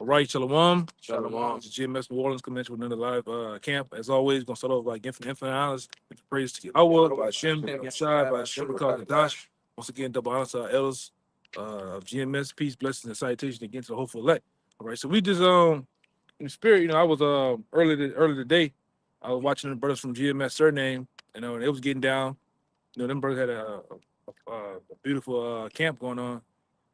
All right, Shalawam. Shalawam. It's GMS New Orleans Convention with another live camp. As always, gonna start off by infinite honors. Praise to YAHAWAH, by Hashem, Yeshai, by Hashem, because Dash. Once again, double honor to our elders of GMS. Peace, blessings, and salutation again to the hopeful elect. All right, so we just in the spirit, I was early today. I was watching the brothers from GMS surname, and it was getting down. Them brothers had a beautiful camp going on.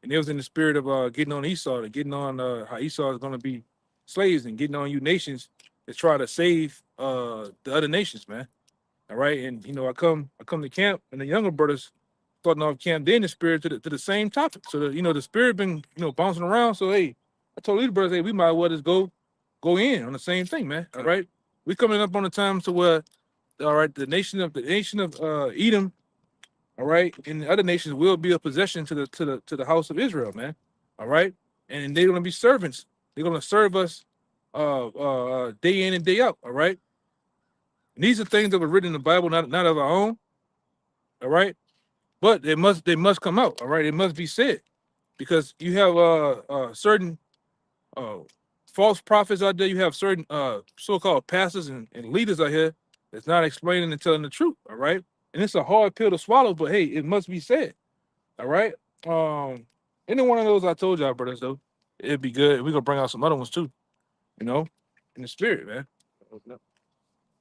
And it was in the spirit of getting on Esau, and getting on how Esau is going to be slaves, and getting on you nations to try to save the other nations, man. All right, and I come to camp, and the younger brothers starting off camp, they in the spirit to the same topic. So the spirit been bouncing around. So hey, I told these brothers, hey, we might as well just go in on the same thing, man. All right, we coming up on the time to where, all right, the nation of Edom. All right, and the other nations will be a possession to the house of Israel, man. All right, and they're gonna be servants. They're gonna serve us, day in and day out. All right, and these are things that were written in the Bible, not of our own. All right, but they must come out. All right, it must be said, because you have certain false prophets out there. You have certain so-called pastors and leaders out here that's not explaining and telling the truth. All right. And it's a hard pill to swallow, but hey, it must be said. All right. Any one of those I told y'all, brothers, though, it'd be good. We're gonna bring out some other ones too, in the spirit, man.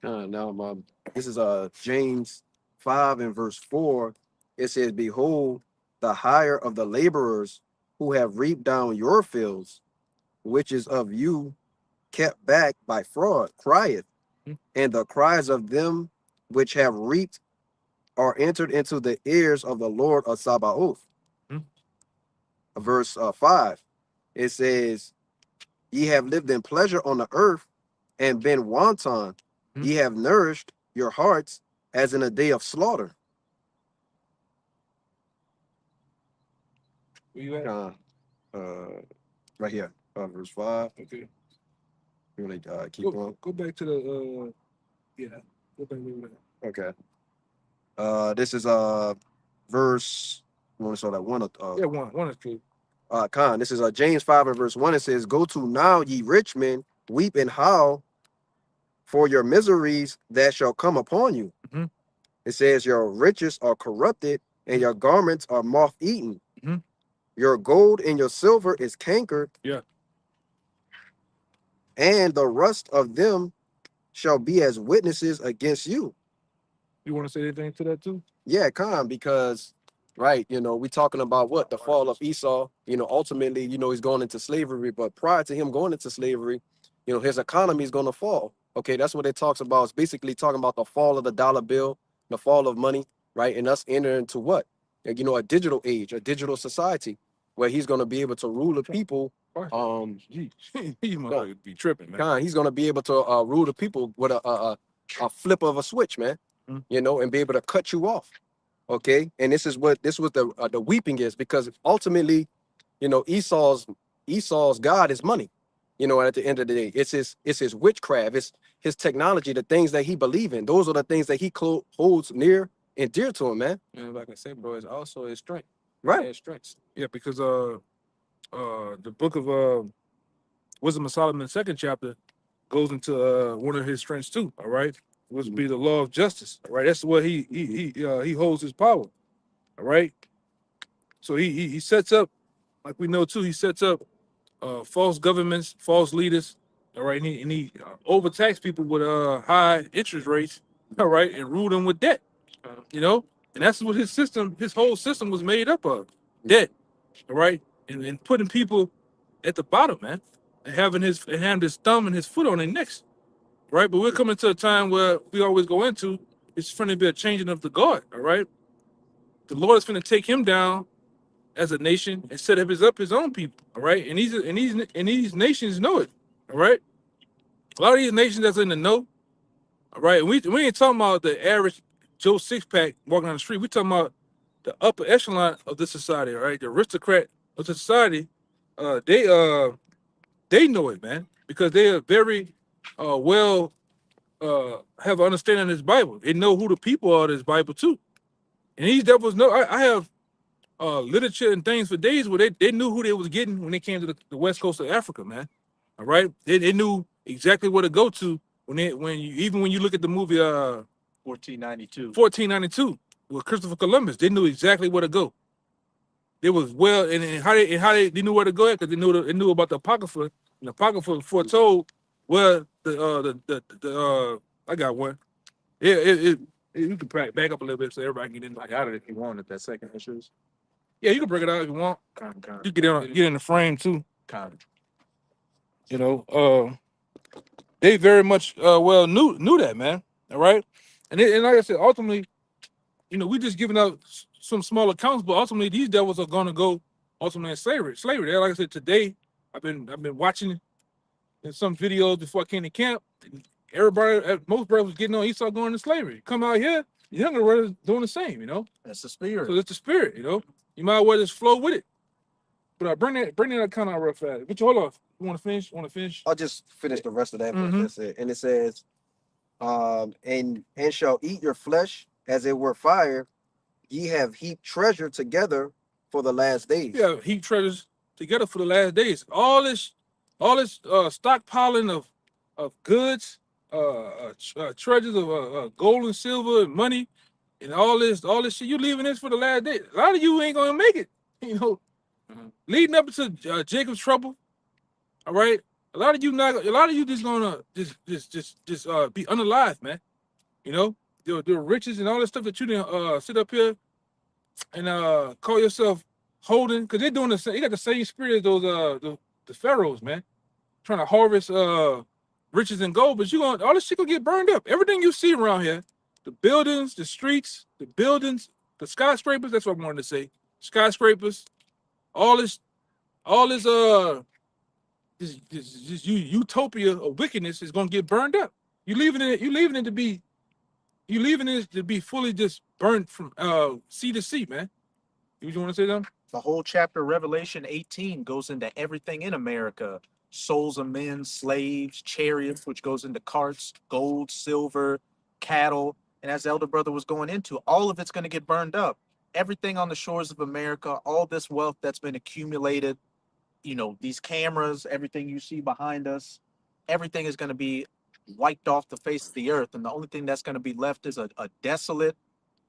Now, this is James 5 and verse 4. It says, "Behold, the hire of the laborers who have reaped down your fields, which is of you kept back by fraud, crieth, and the cries of them which have reaped are entered into the ears of the Lord of Sabaoth." Verse 5, it says, "Ye have lived in pleasure on the earth and been wanton. Ye have nourished your hearts as in a day of slaughter." Where you at? Right here, verse 5. Okay. You want to keep going? Go back to the yeah. Go back to that. Okay. This is verse. You want to start at one? One is true. This is James 5 and verse 1. It says, "Go to now, ye rich men, weep and howl for your miseries that shall come upon you." It says, "Your riches are corrupted, and your garments are moth-eaten. Your gold and your silver is cankered. Yeah. And the rust of them shall be as witnesses against you." You want to say anything to that too? Yeah, because right, we talking about what the fall of Esau. Ultimately, he's going into slavery, but prior to him going into slavery, his economy is going to fall. Okay, that's what it talks about. It's basically talking about the fall of the dollar bill, the fall of money, right, and us entering into what, a digital age, a digital society, where he's going to be able to rule the people. He must be tripping, man. He's going to be able to rule the people with a flip of a switch, man. And be able to cut you off. Okay, and this was the weeping is, because ultimately, Esau's God is money. At the end of the day, it's his witchcraft, it's his technology, the things that he believes in. Those are the things that he holds near and dear to him, man. And like I said, bro, it's also his strength. Right. His strengths. Yeah, because the book of Wisdom of Solomon, 2nd chapter, goes into one of his strengths too. All right, which would be the law of justice. All right, that's where he holds his power. All right, so he sets up, like we know too, he sets up false governments, false leaders. All right, and he overtax people with high interest rates. All right, and rule them with debt. And that's what his whole system was made up of, debt. All right, and putting people at the bottom, man, and having his thumb and his foot on their necks. Right, but we're coming to a time where we always go into, it's going to be a changing of the guard. All right, the Lord is going to take him down as a nation and set up his own people. All right, and these nations know it. All right, a lot of these nations that's in the know. All right, and we ain't talking about the average Joe Six-pack walking down the street. We talking about the upper echelon of the society. All right, the aristocrat of the society. They know it, man, because they are very have an understanding of this Bible. They know who the people are of this Bible too. And these devils know. I have literature and things for days where they knew who they was getting when they came to the west coast of Africa, man. All right, they knew exactly where to go to when you look at the movie 1492. 1492 with Christopher Columbus. They knew exactly where to go. They was well, and how they knew where to go at because they knew about the Apocrypha. And the Apocrypha foretold where I got one. Yeah, you can back up a little bit so everybody can get in. I got it if you want it. That second issues. Yeah, you can break it out if you want. You get in the frame too. You know, they very much well knew that, man. All right, and like I said, ultimately, you know, we just giving out some small accounts, but ultimately these devils are gonna go ultimately in slavery. Like I said, today I've been watching in some videos before I came to camp. Most brothers getting on Esau going to slavery. Come out here, the younger brothers doing the same. You know, That's the spirit. so it's the spirit. You know, you might as well just flow with it. But bring that account out real fast. But hold off. You want to finish? I'll just finish the rest of that verse. That's it. And it says, and shall eat your flesh as it were fire. Ye have heaped treasure together for the last days. Yeah, heap treasures together for the last days. All this stockpiling of goods, treasures of gold and silver and money, and all this shit. You leaving this for the last days. A lot of you ain't gonna make it. You know, leading up to Jacob's trouble. All right, a lot of you just gonna just be unalive, man. You know, the riches and all this stuff that you didn't sit up here and call yourself holding, because they're doing the same. You got the same spirit as those the pharaohs, man, trying to harvest riches and gold, but all this shit gonna get burned up. Everything you see around here, the buildings, the streets, the buildings, the skyscrapers, that's what I wanted to say. Skyscrapers, all this utopia of wickedness is gonna get burned up. You leaving it to be fully just burnt from sea to sea, man. You want to say something? The whole chapter, Revelation 18, goes into everything in America. Souls of men, slaves, chariots, which goes into carts, gold, silver, cattle. And as the elder brother was going into, all of it's going to get burned up. Everything on the shores of America, all this wealth that's been accumulated, you know, these cameras, everything you see behind us, everything is going to be wiped off the face of the earth. And the only thing that's going to be left is a desolate,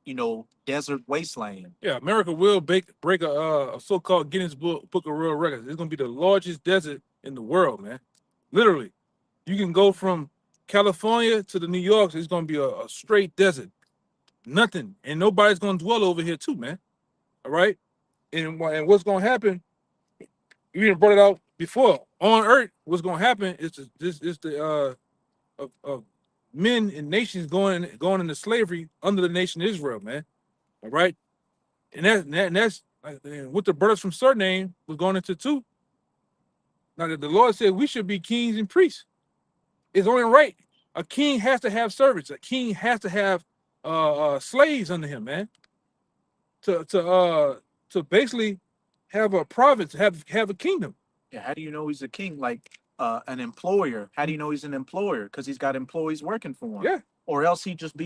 you know, desert wasteland. Yeah, America will break a so-called Guinness Book of World Records. It's gonna be the largest desert in the world, man. Literally, you can go from California to the New York. It's gonna be a straight desert, nothing, and nobody's gonna dwell over here too, man. All right, and what's gonna happen? You even brought it out before. On Earth, what's gonna happen is the of men and nations going into slavery under the nation of Israel, man. All right, and that's what the brothers from Surname was going into too. Now that the Lord said we should be kings and priests, it's only right. A king has to have servants. A king has to have slaves under him, man. To basically have a province, have a kingdom. Yeah, how do you know he's a king? Like an employer. How do you know he's an employer? Because he's got employees working for him. Yeah. Or else he's just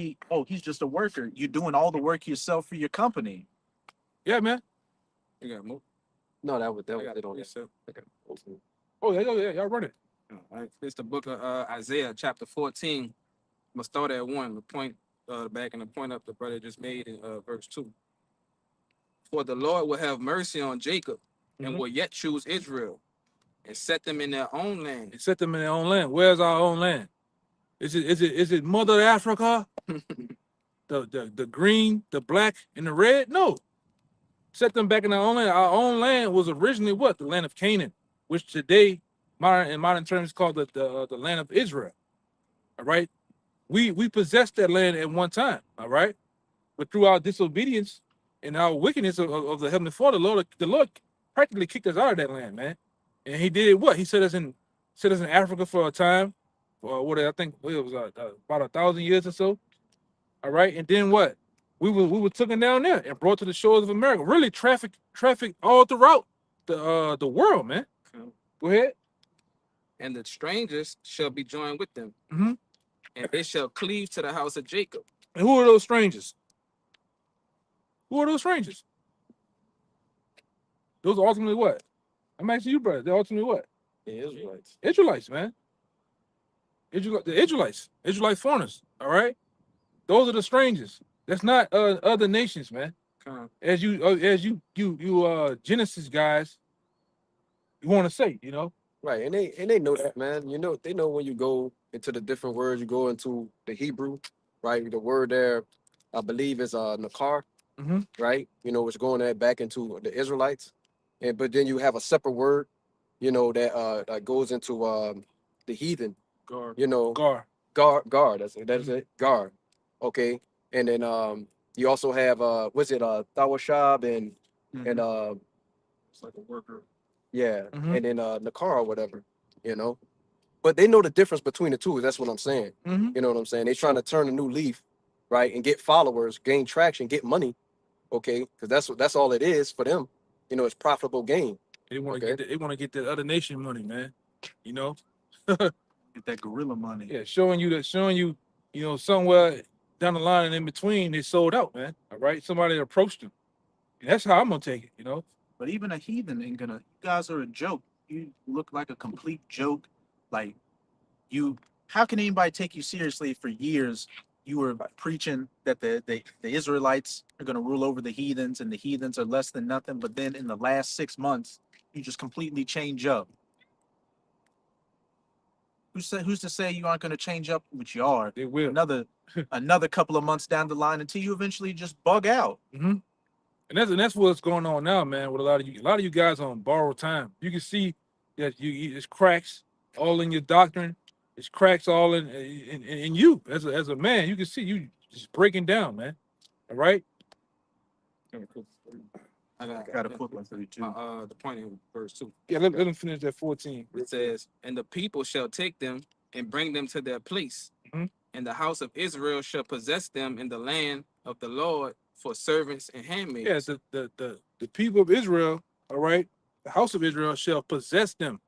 a worker. You're doing all the work yourself for your company. Yeah, man. You got more? No, that was I got it on yes, that. sir. Oh yeah, y'all run it. All right. It's the book of Isaiah, chapter 14. I'm gonna start at 1. The point back and the point up the brother just made in verse 2. For the Lord will have mercy on Jacob and will yet choose Israel and set them in their own land. And set them in their own land. Where's our own land? Is it Mother Africa? the green, the black, and the red? No. Set them back in our own land. Our own land was originally what? The land of Canaan, which today, in modern terms, is called the land of Israel. All right. We possessed that land at one time. All right. But through our disobedience and our wickedness of the Heavenly Father, the Lord practically kicked us out of that land, man. And he did what? He set us in Africa for a time, for what I think it was about 1,000 years or so. All right, and then what? We were taken down there and brought to the shores of America. Really traffic all throughout the world, man. Go ahead. And the strangers shall be joined with them, Mm-hmm. and they shall cleave to the house of Jacob. And who are those strangers? Who are those strangers? Those are ultimately what? I'm asking you, brother. They're ultimately what? The Israelites. Israelites, man. The Israelite foreigners. All right, those are the strangers. That's not other nations, man. As you Genesis guys, you want to say, you know. Right, and they know that, man. You know, they know when you go into the different words, you go into the Hebrew, right? The word there, I believe, is nakar, Mhm. right? You know, it's going that back into the Israelites, and but then you have a separate word, you know, that goes into the heathen, Gar. you know, Gar. guard. That's it, guard. Okay, and then you also have what's it Thawashab and It's like a worker. yeah, Mhm. and then nakar or whatever, you know. But they know the difference between the two. That's what I'm saying. Mhm. You know what I'm saying? They're trying to turn a new leaf, right, and get followers, gain traction, get money. Okay, because that's all it is for them. You know, it's profitable gain. They want to Okay. get they want to get that other nation money, man. You know. Get that gorilla money. Yeah, showing you, you know, somewhere down the line and in between, they sold out, man. All right, somebody approached them. And that's how I'm gonna take it, you know. But even a heathen ain't gonna. You guys are a joke. You look like a complete joke. Like you. How can anybody take you seriously? For years, you were preaching that the Israelites are gonna rule over the heathens, and the heathens are less than nothing. But then in the last 6 months, you just completely change up. Who's to say you aren't gonna change up? Which you are. They will. Another couple of months down the line until you eventually just bug out. Mm-hmm. And that's what's going on now, man. With a lot of you guys on borrowed time. You can see that it's cracks all in your doctrine. It's cracks all in you as a man. You can see you just breaking down, man. All right. I Got a quick one for you too. The point in verse 2. Yeah, let them finish that 14. It says, and the people shall take them and bring them to their place, Mhm. and the house of Israel shall possess them in the land of the Lord for servants and handmaids. Yes, the people of Israel, all right, the house of Israel shall possess them.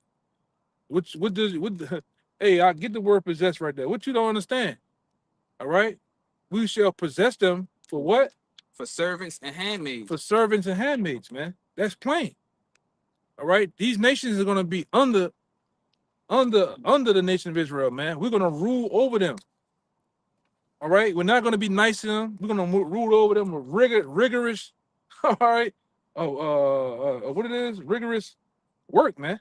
Hey, I get the word possess right there. What you don't understand? All right, we shall possess them for what? For servants and handmaids. For servants and handmaids, man. That's plain. All right, these nations are gonna be under the nation of Israel, man. We're gonna rule over them. All right, we're not gonna be nice to them. We're gonna rule over them with rigorous. All right. What it is? Rigorous work, man.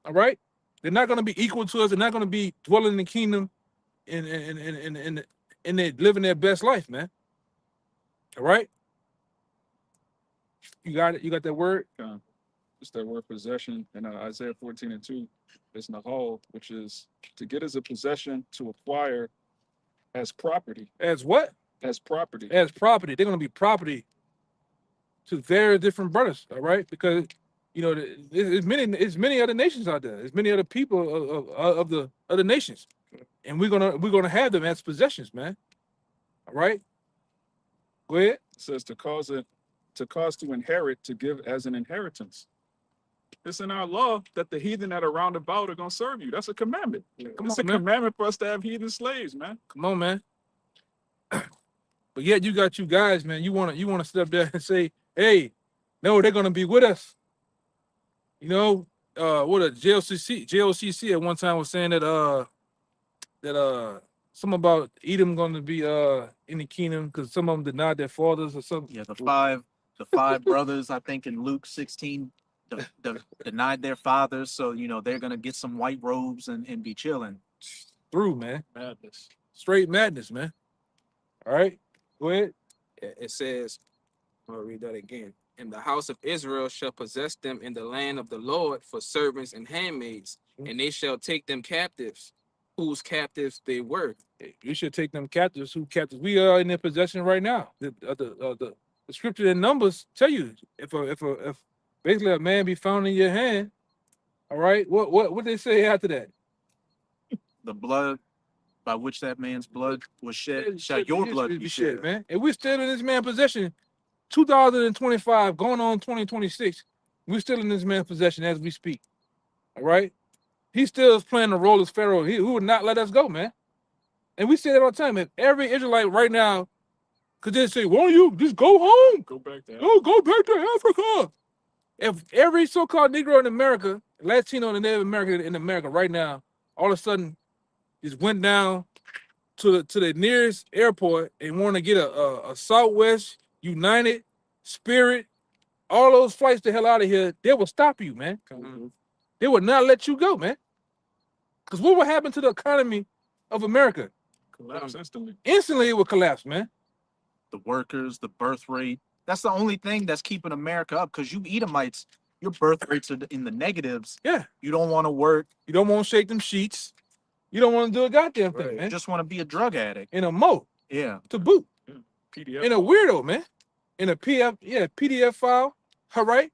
All right. They're not gonna be equal to us. They're not gonna be dwelling in the kingdom and they living their best life, man. All right. You got it. You got that word. It's that word possession in Isaiah 14:2. It's nahal, which is to get as a possession, to acquire as property. As what? As property. As property. They're gonna be property to their different brothers. All right, because you know there's many other nations out there. There's many other people of the other nations, and we're gonna have them as possessions, man. All right. Go ahead. It says to cause to inherit, to give as an inheritance. It's in our law that the heathen that are round about are gonna serve you. That's a commandment. It's a commandment for us to have heathen slaves, man. Come on, man. But yet you got you guys, man. You wanna sit up there and say, hey, no, they're gonna be with us. You know, what a JOCC at one time was saying that something about Edom gonna be in the kingdom because some of them denied their fathers or something. Yeah, the five brothers, I think in Luke 16, denied their fathers. So, you know, they're going to get some white robes and be chilling. Through, man. Madness. Straight madness, man. All right. Go ahead. It says, I'll read that again. And the house of Israel shall possess them in the land of the Lord for servants and handmaids, and they shall take them captives, whose captives they were. You should take them captives. Who captives? We are in their possession right now. The scripture in Numbers tell you if basically a man be found in your hand, all right. What they say after that? The blood by which that man's blood was shed, shall your blood be shed, man. And we're still in this man's possession. 2025, going on 2026. We're still in this man's possession as we speak. All right. He still is playing the role as Pharaoh. He would not let us go, man. And we say that all the time. If every Israelite right now could just say, won't you just go home? Go back to Go back to Africa. If every so-called Negro in America Latino and Native American in America right now, all of a sudden, just went down to the nearest airport and want to get a Southwest, United, Spirit, all those flights the hell out of here, they will stop you, man. They would not let you go, man. Because what would happen to the economy of America? Collapse instantly. Instantly, it would collapse, man. The workers, the birth rate. That's the only thing that's keeping America up. Because you Edomites, your birth rates are in the negatives. Yeah. You don't want to work. You don't want to shake them sheets. You don't want to do a goddamn thing, Right. man. You just want to be a drug addict. In a mo Yeah. to boot. PDF. In a weirdo, man. In a PDF file. All right.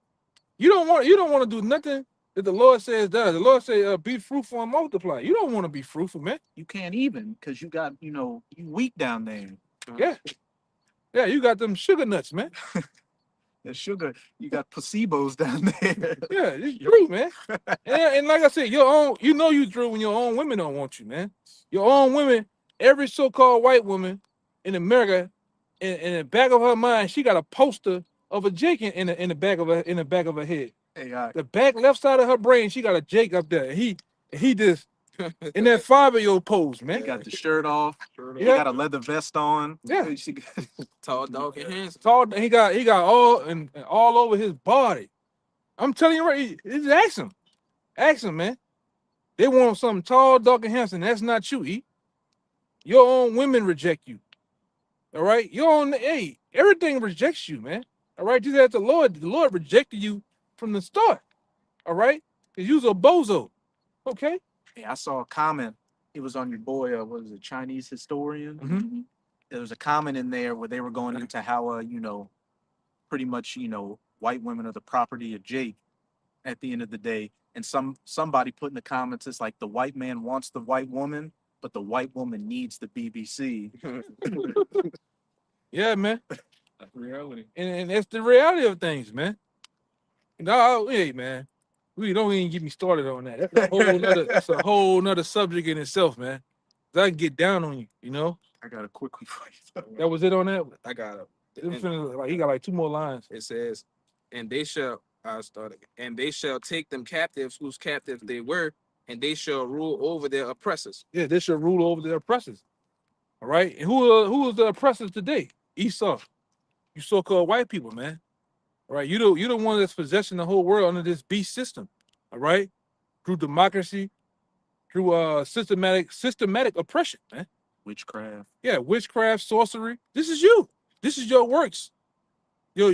You don't want to do nothing that the Lord says does. The Lord says, be fruitful and multiply. You don't want to be fruitful, man. You can't even because you got, you weak down there. Yeah. Yeah, you got them sugar nuts, man. The sugar, you got placebos down there. Yeah, it's true, man. And like I said, your own, you true when your own women don't want you, man. Your own women, every so-called white woman in America, in the back of her mind, she got a poster of a Jake in the back of her head. Hey, The back left side of her brain, she got a Jake up there. He just in that 5-year-old pose, man. he got the shirt off. He Yeah. got a leather vest on. Yeah. Tall, dog, and handsome. Tall, he got all over his body. I'm telling you right, just ask him, man. They want something tall, dark, and handsome. That's not you, E. Your own women reject you. All right, everything rejects you, man. All right, just as the Lord rejected you from the start. All right, because you was a bozo. Okay. Hey, I saw a comment. It was on your boy, what was it, Chinese historian? Mhm. There was a comment in there where they were going into how, pretty much, white women are the property of Jake at the end of the day. And somebody put in the comments, it's like the white man wants the white woman, but the white woman needs the BBC. Yeah, man. That's reality. And that's the reality of things, man. No, hey, man. We don't even get me started on that. That's a whole nother subject in itself, man. 'Cause I can get down on you, you know. I got a quick one for you. That was it on that. I got it. He got like 2 more lines. It says, and they shall take them captives whose captives they were, and they shall rule over their oppressors. Yeah, they should rule over their oppressors. All right. And who are the oppressors today? Esau. You so-called white people, man. All right. You the one that's possessing the whole world under this beast system. All right. Through democracy, through systematic oppression, man. Witchcraft. Yeah, witchcraft, sorcery. This is you. This is your works. Your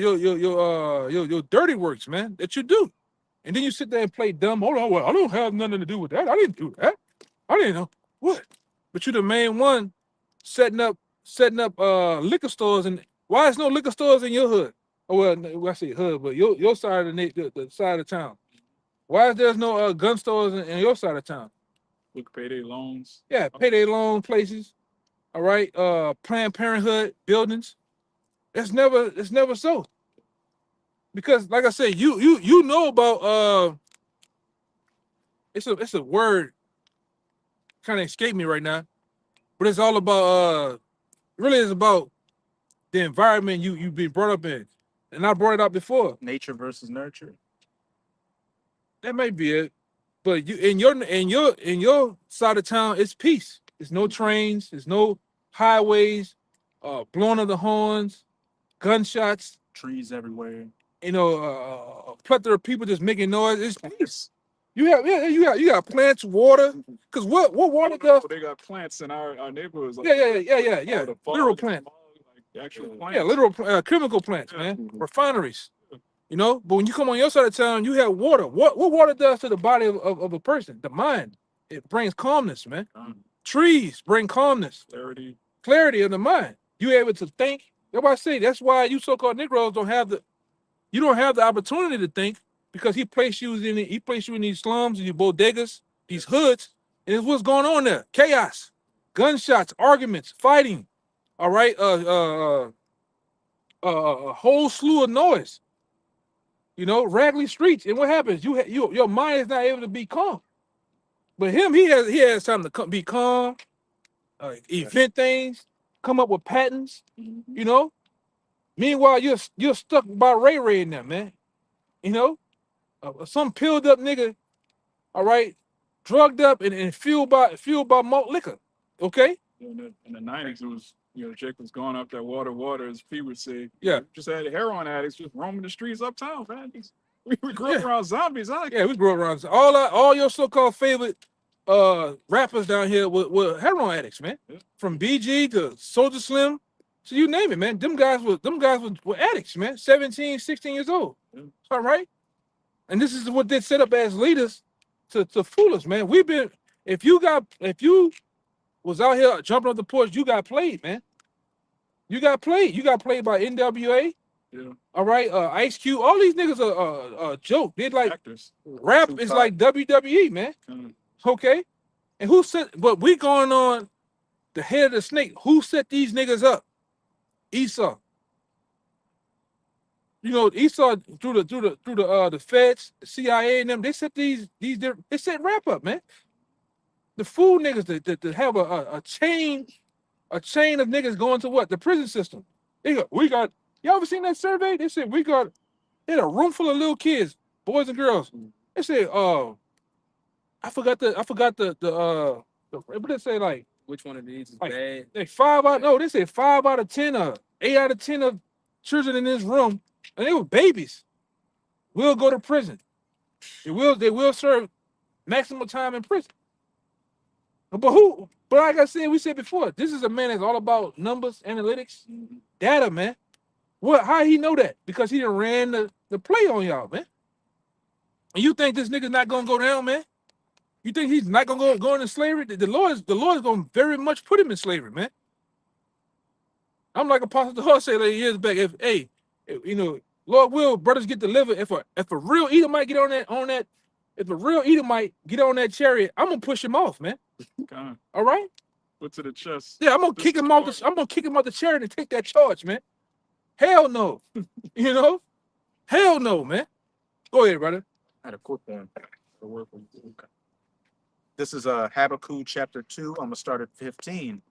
dirty works, man, that you do. And then you sit there and play dumb. Hold on, well, I don't have nothing to do with that. I didn't do that. I didn't know what. But you're the main one setting up liquor stores. And why is no liquor stores in your hood? Oh well, I say hood, but your side of the side of town. Why is there's no gun stores in your side of town? Quick payday loans. Yeah, payday loan places. All right, Planned Parenthood buildings. It's never so. Because like I said, you know about it's a word kind of escaped me right now, but it's all about really is about the environment you've been brought up in. And I brought it up before. Nature versus nurture. That may be it. But you in your side of town, it's peace. There's no trains, there's no highways, blowing of the horns, gunshots, Trees everywhere. a plethora of people just making noise. It's peace. You got plants, water. Because what water does? So they got plants in our neighborhoods. Like, Yeah. the Literal fog, plants. like actual plants. Yeah, literal chemical plants, man. Refineries. But when you come on your side of town, you have water. What water does to the body of a person? The mind. It brings calmness, man. Trees bring calmness, clarity of the mind. You able to think. Everybody say that's why you so-called Negroes don't have the opportunity to think, because he placed you in these slums, these bodegas, these hoods, and it's what's going on there. Chaos, gunshots, arguments, fighting. All right, a whole slew of noise. Raggedy streets, and what happens? Your mind is not able to be calm. But him, he has time to be calm, invent things, come up with patents. Meanwhile, you're stuck by Ray in there, man. Some peeled up nigga all right, drugged up and fueled by malt liquor. Okay? In the 90s, it was, Jake was going up that water, as P would say. Yeah. Just had heroin addicts just roaming the streets uptown, man. We grew up around zombies. Yeah, we grew up around all your so-called favorite rappers down here were heroin addicts, man. Yeah. From BG to Soldier Slim, so you name it, man. Them guys were addicts, man. 17, 16 years old. Yeah. All right. And this is what they set up as leaders to fool us, man. If you was out here jumping off the porch, you got played, man. You got played. You got played by NWA. Yeah. All right, Ice Cube. All these niggas are a joke. They're like Actors. rap is like WWE, man. Okay, and who set? But we going on the head of the snake. Who set these niggas up? Esau. Esau through the feds, the CIA, and them. They set they set rap up, man. The fool niggas to have a chain of niggas going to what? The prison system. You ever seen that survey? They said they had a room full of little kids, boys and girls. They said, I forgot the what they say, like, Which one of these is like, bad? they said 5 out of 10 or 8 out of 10 of children in this room, and they were babies, will go to prison. They will serve maximum time in prison. But like I said, we said before, this is a man that's all about numbers, analytics, data, man. How he know that? Because he done ran the play on y'all, man. And you think this nigga's not gonna go down, man? You think he's not gonna go into slavery? The Lord is gonna very much put him in slavery, man. I'm like Apostle Hall said like years back. If Lord will, brothers get delivered. If a real Edomite get on that, if a real Edomite get on that chariot, I'm gonna push him off, man. God. All right? Foot to the chest. Yeah, I'm gonna kick him off the chariot and take that charge, man. Hell no. Hell no, man. Go ahead, brother. I had a quick one. Okay. This is Habakkuk chapter 2. I'm gonna start at 15.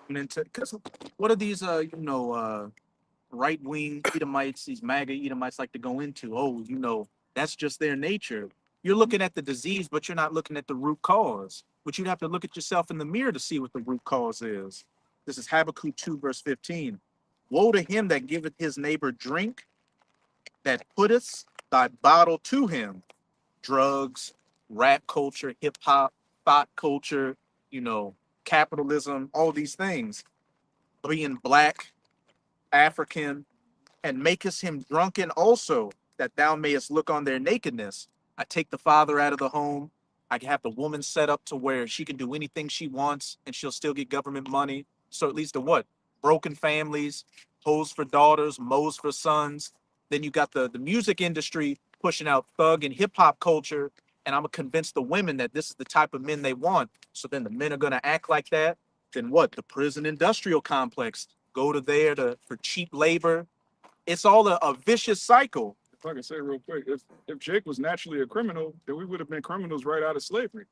And then because what are these right-wing Edomites, these MAGA Edomites like to go into? Oh, that's just their nature. You're looking at the disease, but you're not looking at the root cause. But you'd have to look at yourself in the mirror to see what the root cause is. This is Habakkuk 2, verse 15. Woe to him that giveth his neighbor drink, that putteth thy bottle to him. Drugs, rap culture, hip hop, thought culture, capitalism, all these things. Being black, African, and makest him drunken also, that thou mayest look on their nakedness. I take the father out of the home. I can have the woman set up to where she can do anything she wants and she'll still get government money. So it leads to what? Broken families, hoes for daughters, moes for sons. Then you got the music industry pushing out thug and hip hop culture. And I'm going to convince the women that this is the type of men they want. So then the men are going to act like that. Then what? The prison industrial complex. Go to there for cheap labor. It's all a vicious cycle. If I can say real quick, if Jake was naturally a criminal, then we would have been criminals right out of slavery.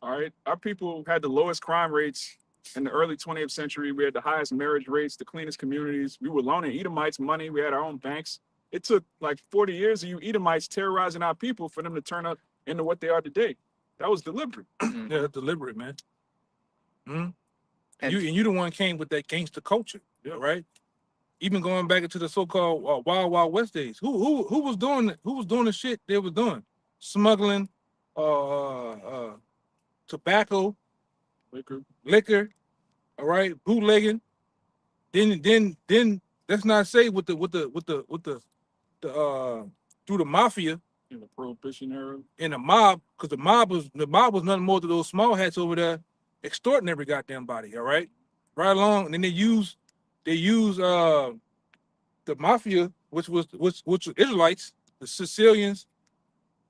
All right. Our people had the lowest crime rates in the early 20th century. We had the highest marriage rates, the cleanest communities. We were loaning Edomites money. We had our own banks. It took like 40 years of you Edomites terrorizing our people for them to turn up into what they are today. That was deliberate. Yeah, deliberate, man. And you the one came with that gangster culture, right? Even going back into the so-called Wild Wild West days. Who was doing the shit they were doing? Smuggling, tobacco, liquor, all right, bootlegging. Then let's not say with the through the mafia in the Prohibition era, in the mob, because the mob was nothing more than those small hats over there extorting every goddamn body, all right, right along. And then they use the mafia, which was Israelites, the Sicilians,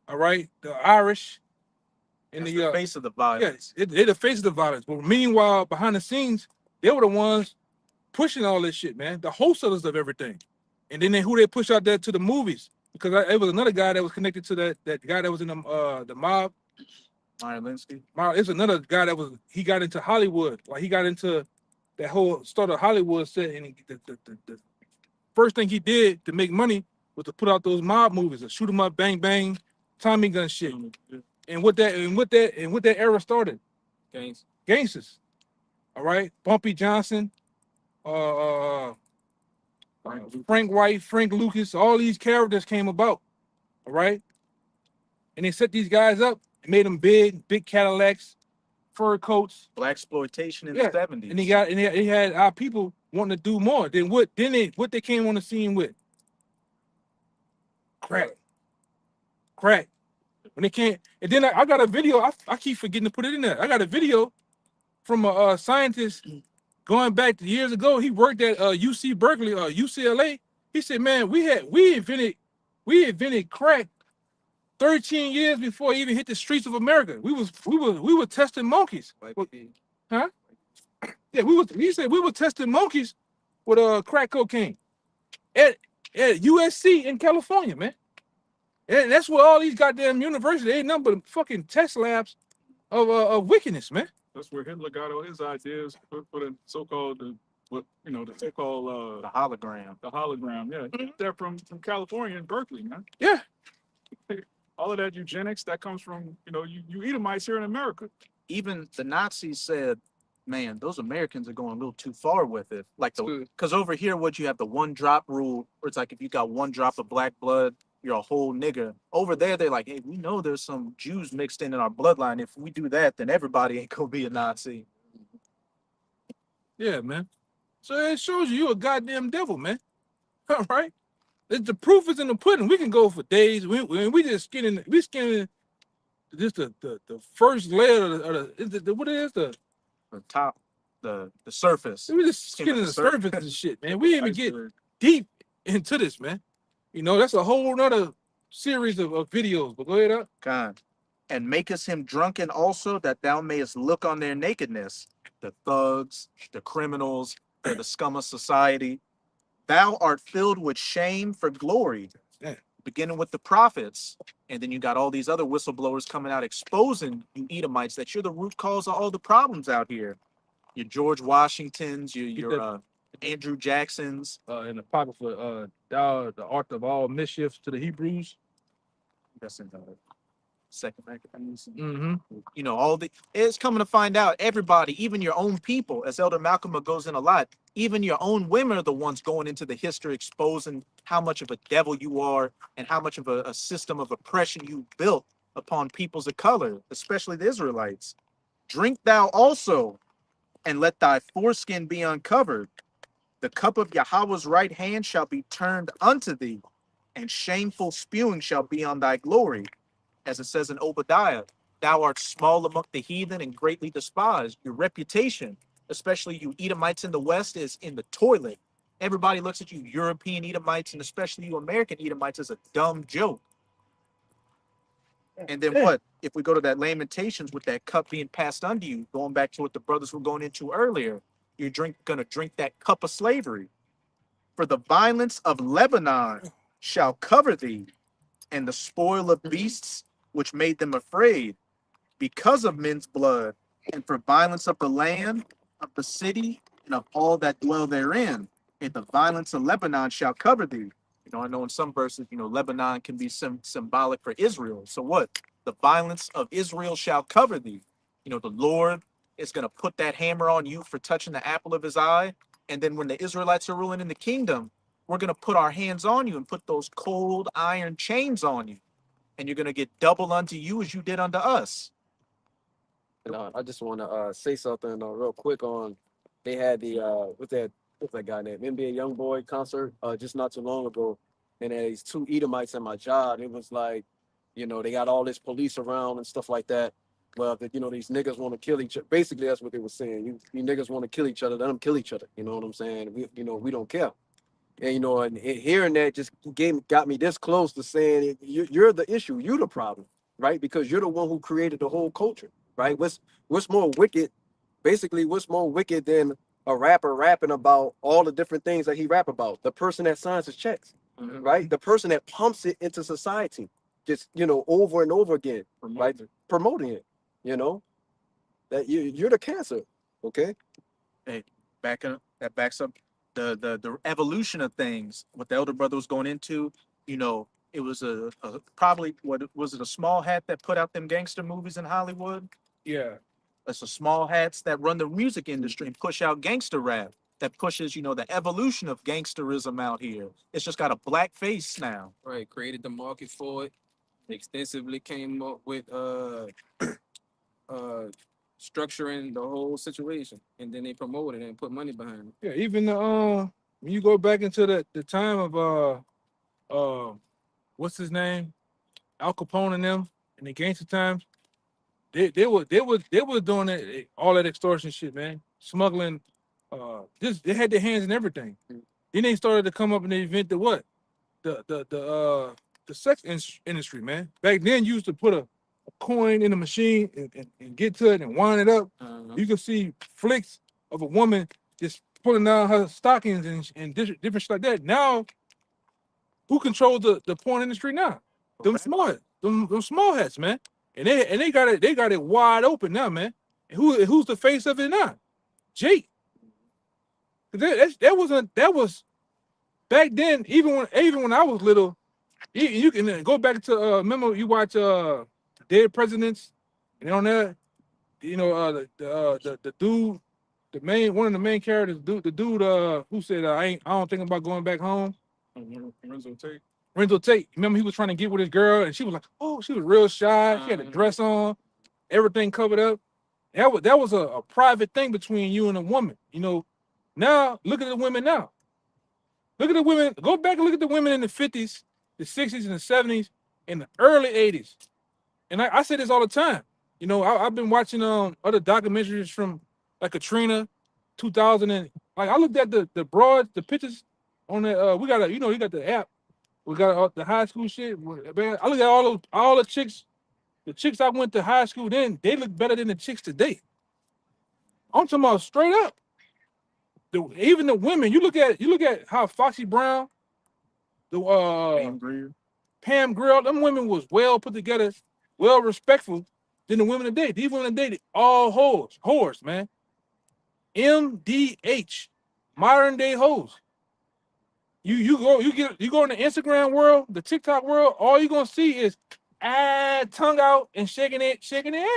all right, the Irish, and the face of the violence. Yeah, they're the face of the violence. But meanwhile, behind the scenes, they were the ones pushing all this shit, man. The wholesalers of everything. And then who they push out there to the movies. Because it was another guy that was connected to that guy that was in the mob. Meyer Linsky. It's another guy he got into Hollywood. Like he got into that whole start of Hollywood set, and the first thing he did to make money was to put out those mob movies, shoot 'em up, bang bang, Tommy gun shit. and what that era started. Gains. Gangsters. All right. Bumpy Johnson, Frank White, Frank Lucas, all these characters came about. All right. And they set these guys up and made them big Cadillacs, fur coats. Black exploitation in Yeah. the 70s. And he had our people wanting to do more. Then what they came on the scene with? Crack. When they came, and then I got a video, I keep forgetting to put it in there. I got a video from a scientist going back to years ago. He worked at UC Berkeley or UCLA. He said, man, we invented crack 13 years before it even hit the streets of America. We were testing monkeys. Huh? Yeah, he said we were testing monkeys with crack cocaine at USC in California, man. And that's where all these goddamn universities ain't nothing but fucking test labs of wickedness, man. That's where Hitler got all his ideas for the so-called the hologram. The hologram, yeah. They're from California and Berkeley, man. Yeah. All of that eugenics that comes from, you Edomites here in America. Even the Nazis said, man, those Americans are going a little too far with it. Like because over here, what you have the 1-drop rule, where it's like if you got 1 drop of black blood, you're a whole nigga. Over there, they're like, hey, we know there's some Jews mixed in our bloodline. If we do that, then everybody ain't gonna be a Nazi. Yeah, man. So it shows you a goddamn devil, man. All right. The proof is in the pudding. We can go for days. We just skinning just the first layer of the what is the top, the surface. We just skinning the surface and shit, man. We didn't even get deep into this, man. That's a whole nother series of videos. But go ahead up. God. And makest him drunken also, that thou mayest look on their nakedness. The thugs, the criminals, they're the scum of society. Thou art filled with shame for glory. Yeah. Beginning with the prophets. And then you got all these other whistleblowers coming out exposing you Edomites that you're the root cause of all the problems out here. Your George Washingtons, your Andrew Jacksons. In the pocket for the art of all mischief to the Hebrews. That's in the second Maccabees. Mm-hmm. All it's coming to find out everybody, even your own people, as Elder Malcolm goes in a lot, even your own women are the ones going into the history exposing how much of a devil you are and how much of a system of oppression you built upon peoples of color, especially the Israelites. Drink thou also, and let thy foreskin be uncovered. The cup of Yahawah's right hand shall be turned unto thee, and shameful spewing shall be on thy glory. As it says in Obadiah, thou art small among the heathen and greatly despised. Your reputation, especially you Edomites in the West, is in the toilet. Everybody looks at you European Edomites, and especially you American Edomites, as a dumb joke. And then what? If we go to that Lamentations with that cup being passed unto you, going back to what the brothers were going into earlier, you're gonna drink that cup of slavery. For the violence of Lebanon shall cover thee, and the spoil of beasts which made them afraid, because of men's blood, and for violence of the land, of the city, and of all that dwell therein. And the violence of Lebanon shall cover thee. I know in some verses, Lebanon can be symbolic for Israel. So what? The violence of Israel shall cover thee. The Lord is going to put that hammer on you for touching the apple of his eye. And then when the Israelites are ruling in the kingdom, we're going to put our hands on you and put those cold iron chains on you. And you're going to get double unto you as you did unto us. And I just want to say something real quick on. They had the what's that guy named NBA YoungBoy concert just not too long ago, and there these 2 Edomites at my job. It was like, they got all this police around and stuff like that. Well, these niggas want to kill each other. Basically, that's what they were saying. You niggas want to kill each other. Let them kill each other. You know what I'm saying? We don't care. And and hearing that just got me this close to saying you're the issue. You're the problem, right? Because you're the one who created the whole culture, right? What's more wicked? Basically, what's more wicked than a rapper rapping about all the different things that he rap about? The person that signs his checks, right? The person that pumps it into society, just over and over again, right? Promoting it, that you're the cancer, okay? Hey, that backs up the evolution of things. What the elder brother was going into, It was a probably what was it a small hat that put out them gangster movies in Hollywood? Yeah. It's a small hats that run the music industry and push out gangster rap that pushes, the evolution of gangsterism out here. It's just got a black face now. Right, created the market for it. Extensively came up with structuring the whole situation, and then they promoted it and put money behind it. Yeah, even when you go back into the time of what's his name? Al Capone and them in the gangster times, they were doing it, all that extortion shit, man. Smuggling, they had their hands in everything. Then they started to come up and they invented what? The sex industry, man. Back then you used to put a coin in the machine and get to it and wind it up. You can see flicks of a woman just pulling down her stockings and different shit like that. Now, who controls the porn industry now? Them small hats, man. And they got it wide open now, man. And who's the face of it now? Jake. That was back then. Even when I was little, you can go back to remember you watch Dead Presidents, and on that, the dude, one of the main characters, the dude who said I don't think about going back home. Renzo Tate. Remember he was trying to get with his girl, and she was like, oh, she was real shy. She had a dress on, everything covered up. That was a private thing between you and a woman. Now look at the women now. Look at the women. Go back and look at the women in the 50s, the 60s, and the 70s, and the early 80s. And I say this all the time. I've been watching other documentaries from like Katrina, 2000, and like I looked at the pictures on the we got you got the app. We got the high school shit. Man, I look at all the chicks. The chicks I went to high school then, they look better than the chicks today. I'm talking about straight up. Even the women, you look at how Foxy Brown, Pam Grier, them women was well put together, well respectful than the women today. These women today, all whores, man. MDH, modern day hoes. You go in the Instagram world, the TikTok world, all you're gonna see is tongue out and shaking their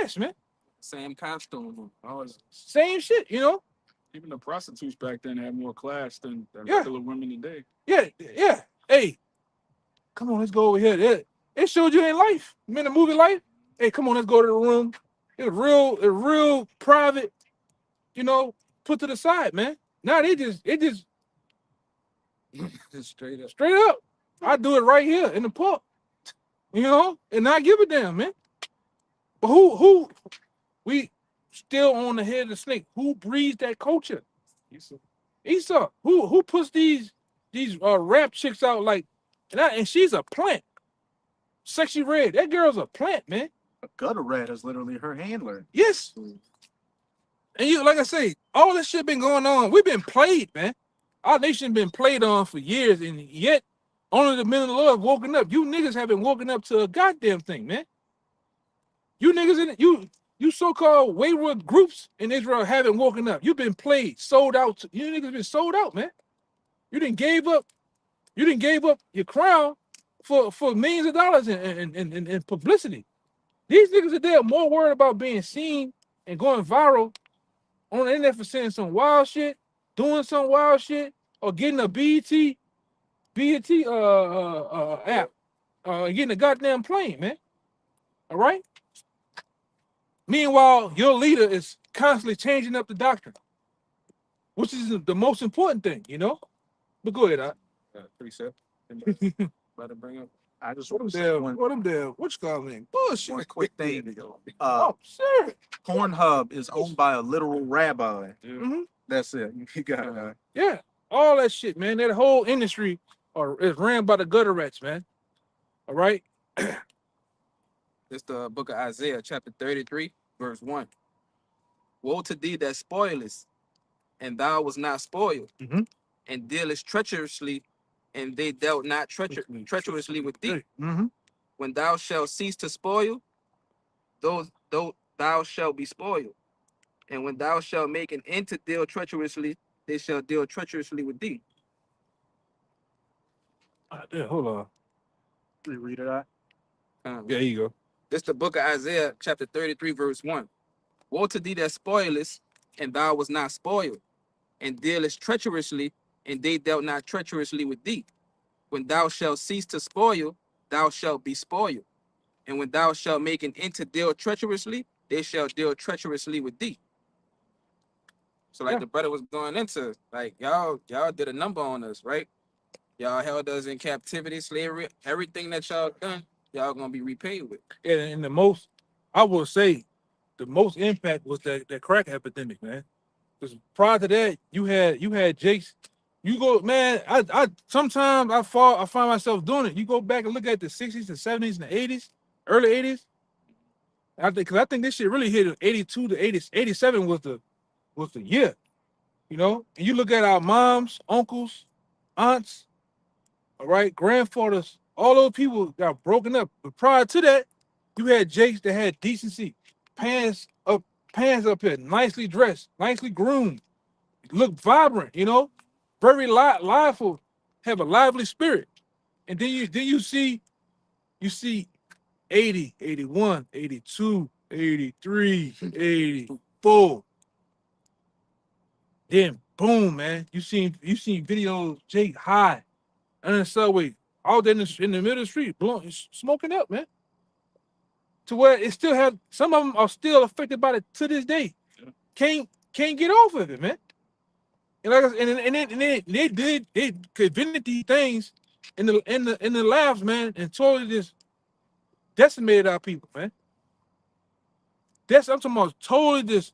ass, man. Same costume. Same shit, Even the prostitutes back then had more class than Yeah. regular women today. Yeah. Hey, come on, let's go over here. It showed you in life. You in the movie Life? Hey, come on, let's go to the room. It was real private, put to the side, man. Now it just Straight up. straight up. I do it right here in the park, and not give a damn, man. But who we still on the head of the snake? Who breeds that culture? Esau. Who puts these rap chicks out like, and she's a plant. Sexy Red. That girl's a plant, man. A gutter rat is literally her handler. Yes. And like I say, all this shit been going on. We've been played, man. Our nation been played on for years, and yet only the men of the Lord have woken up. You niggas haven't woken up to a goddamn thing, man. You niggas you so-called wayward groups in Israel haven't woken up. You've been played, sold out. You niggas been sold out, man. You didn't gave up your crown for millions of dollars in publicity. These niggas are there more worried about being seen and going viral on the internet for saying some wild shit, doing some wild shit, or getting a BET app, getting a goddamn plane, man. All right? Meanwhile, your leader is constantly changing up the doctrine, which is the most important thing, But go ahead, Precept. About to bring up. I just what want to them there, which name? Bullshit. one quick thing. Sure. Pornhub is owned by a literal rabbi. Mm-hmm. That's it. You got Yeah, all that shit, man. That whole industry is ran by the gutter rats, man. All right. It's the book of Isaiah, chapter 33, verse 1. Woe to thee that spoilest, and thou was not spoiled, and dealest treacherously, and they dealt not treacherously with thee. When thou shalt cease to spoil, though thou shalt be spoiled. And when thou shalt make an end to deal treacherously, they shall deal treacherously with thee. Hold on. Reread it out. Yeah, there you go. This the book of Isaiah, chapter 33, verse 1. Woe to thee that spoilest, and thou was not spoiled, and dealest treacherously, and they dealt not treacherously with thee. When thou shalt cease to spoil, thou shalt be spoiled. And when thou shalt make an end to deal treacherously, they shall deal treacherously with thee. So like the brother was going into, like y'all did a number on us, right? Y'all held us in captivity, slavery, everything that y'all done, y'all gonna be repaid with. And the most, I will say, the most impact was that crack epidemic, man. Because prior to that, you had Jake's. You go, man. I sometimes I find myself doing it. You go back and look at the 60s, the 70s, and the 80s, early 80s. I think this shit really hit 82 to 80, 87 was the year, you know. And you look at our moms, uncles, aunts, all right, grandfathers, all those people got broken up. But prior to that, you had Jakes that had decency, pants up here, nicely dressed, nicely groomed, look vibrant, you know, very lively, have a lively spirit. And then you see 80, 81, 82, 83, 84. Then boom, man. You seen videos Jake high on the subway, all there in the middle of the street, blowing, smoking up, man. To where it still have, some of them are still affected by it to this day. Can't get off of it, man. And like I said, and they did Vanity things in the labs, man, and totally just decimated our people, man. I'm talking about totally just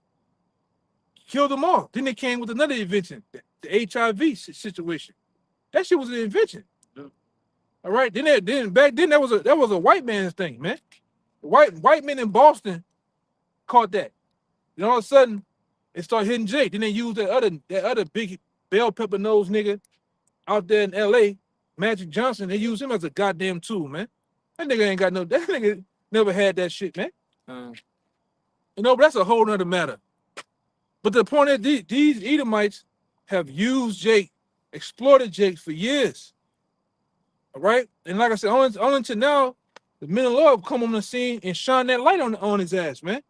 killed them all. Then they came with another invention, the HIV situation. That shit was an invention. Yeah. All right. Then back then that was a white man's thing, man. White men in Boston caught that. And all of a sudden, it started hitting Jake. Then they used that other big bell pepper nose nigga out there in LA, Magic Johnson. They used him as a goddamn tool, man. That nigga ain't got that nigga never had that shit, man. You know, but that's a whole nother matter. But the point is, these Edomites have used Jake, exploited Jake for years. All right? And like I said, only until now, the men of love come on the scene and shine that light on his ass, man.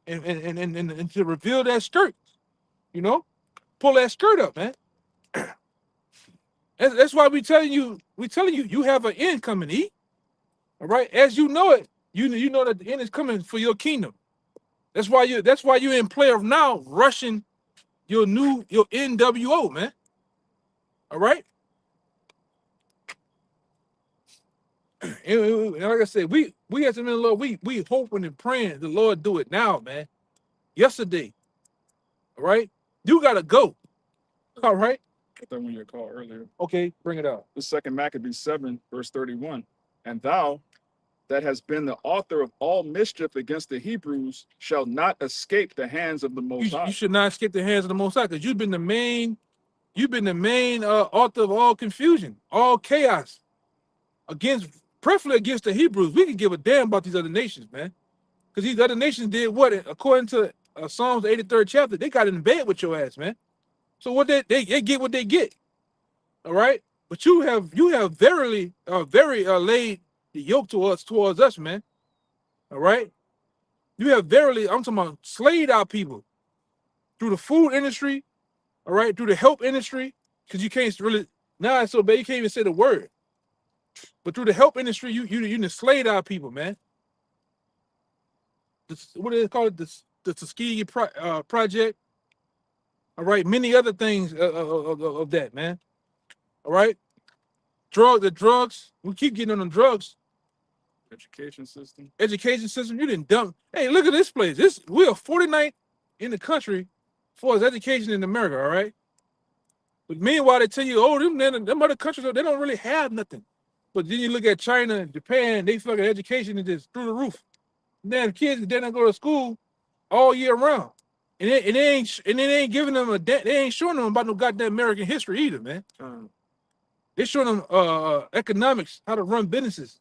And to reveal that skirt, you know? Pull that skirt up, man. That's why we telling you you have an end coming, E. All right? As you know it, you know that the end is coming for your kingdom. That's why you're in player of now rushing your NWO, man. All right. And like I said, we as the men of the Lord, we hoping and praying the Lord do it now, man. Yesterday. All right. You gotta go. All right. Put that one in your call earlier. Okay, bring it out. The second Maccabees 7, verse 31. And thou that has been the author of all mischief against the Hebrews shall not escape the hands of the Most High. You should not escape the hands of the Most High, because you've been the main author of all confusion, all chaos, preferably against the Hebrews. We can give a damn about these other nations, man, because these other nations did what? According to Psalms 83rd chapter, they got in bed with your ass, man. So what they get what they get, all right. But you have very laid the yoke towards us, man. All right. You have verily, I'm talking about, slayed our people through the food industry, all right, through the help industry, because you can't really, now it's so bad you can't even say the word. But through the help industry, you slayed our people, man. What do they call it? The Tuskegee Project. All right, many other things of that, man. All right, the drugs. We keep getting on the drugs. Education system. You didn't dump. Hey, look at this place. We are 49th in the country for education in America. All right. But meanwhile, they tell you, oh, them other countries, they don't really have nothing. But then you look at China and Japan, they fucking education is just through the roof. Then kids, they don't go to school all year round. And they ain't giving them they ain't showing them about no goddamn American history either, man. They're showing them economics, how to run businesses.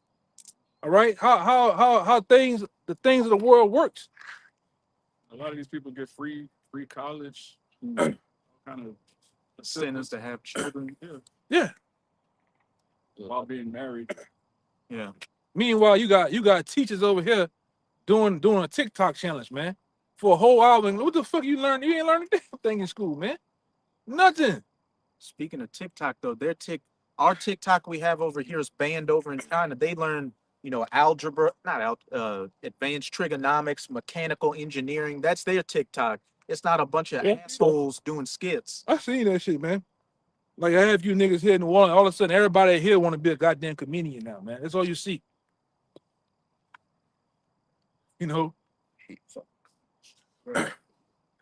All right, how the things of the world works. A lot of these people get free college, kind of incentives to have children. Yeah. While being married. Yeah. Meanwhile, you got teachers over here doing a TikTok challenge, man, for a whole hour. And what the fuck you learned? You ain't learned a damn thing in school, man. Nothing. Speaking of TikTok, though, our TikTok we have over here is banned over in China. They learn, algebra, advanced trigonomics, mechanical engineering. That's their TikTok. It's not a bunch of assholes doing skits. I seen that shit, man. Like I had a few niggas here in the wall, and all of a sudden everybody here want to be a goddamn comedian now, man. That's all you see. You know,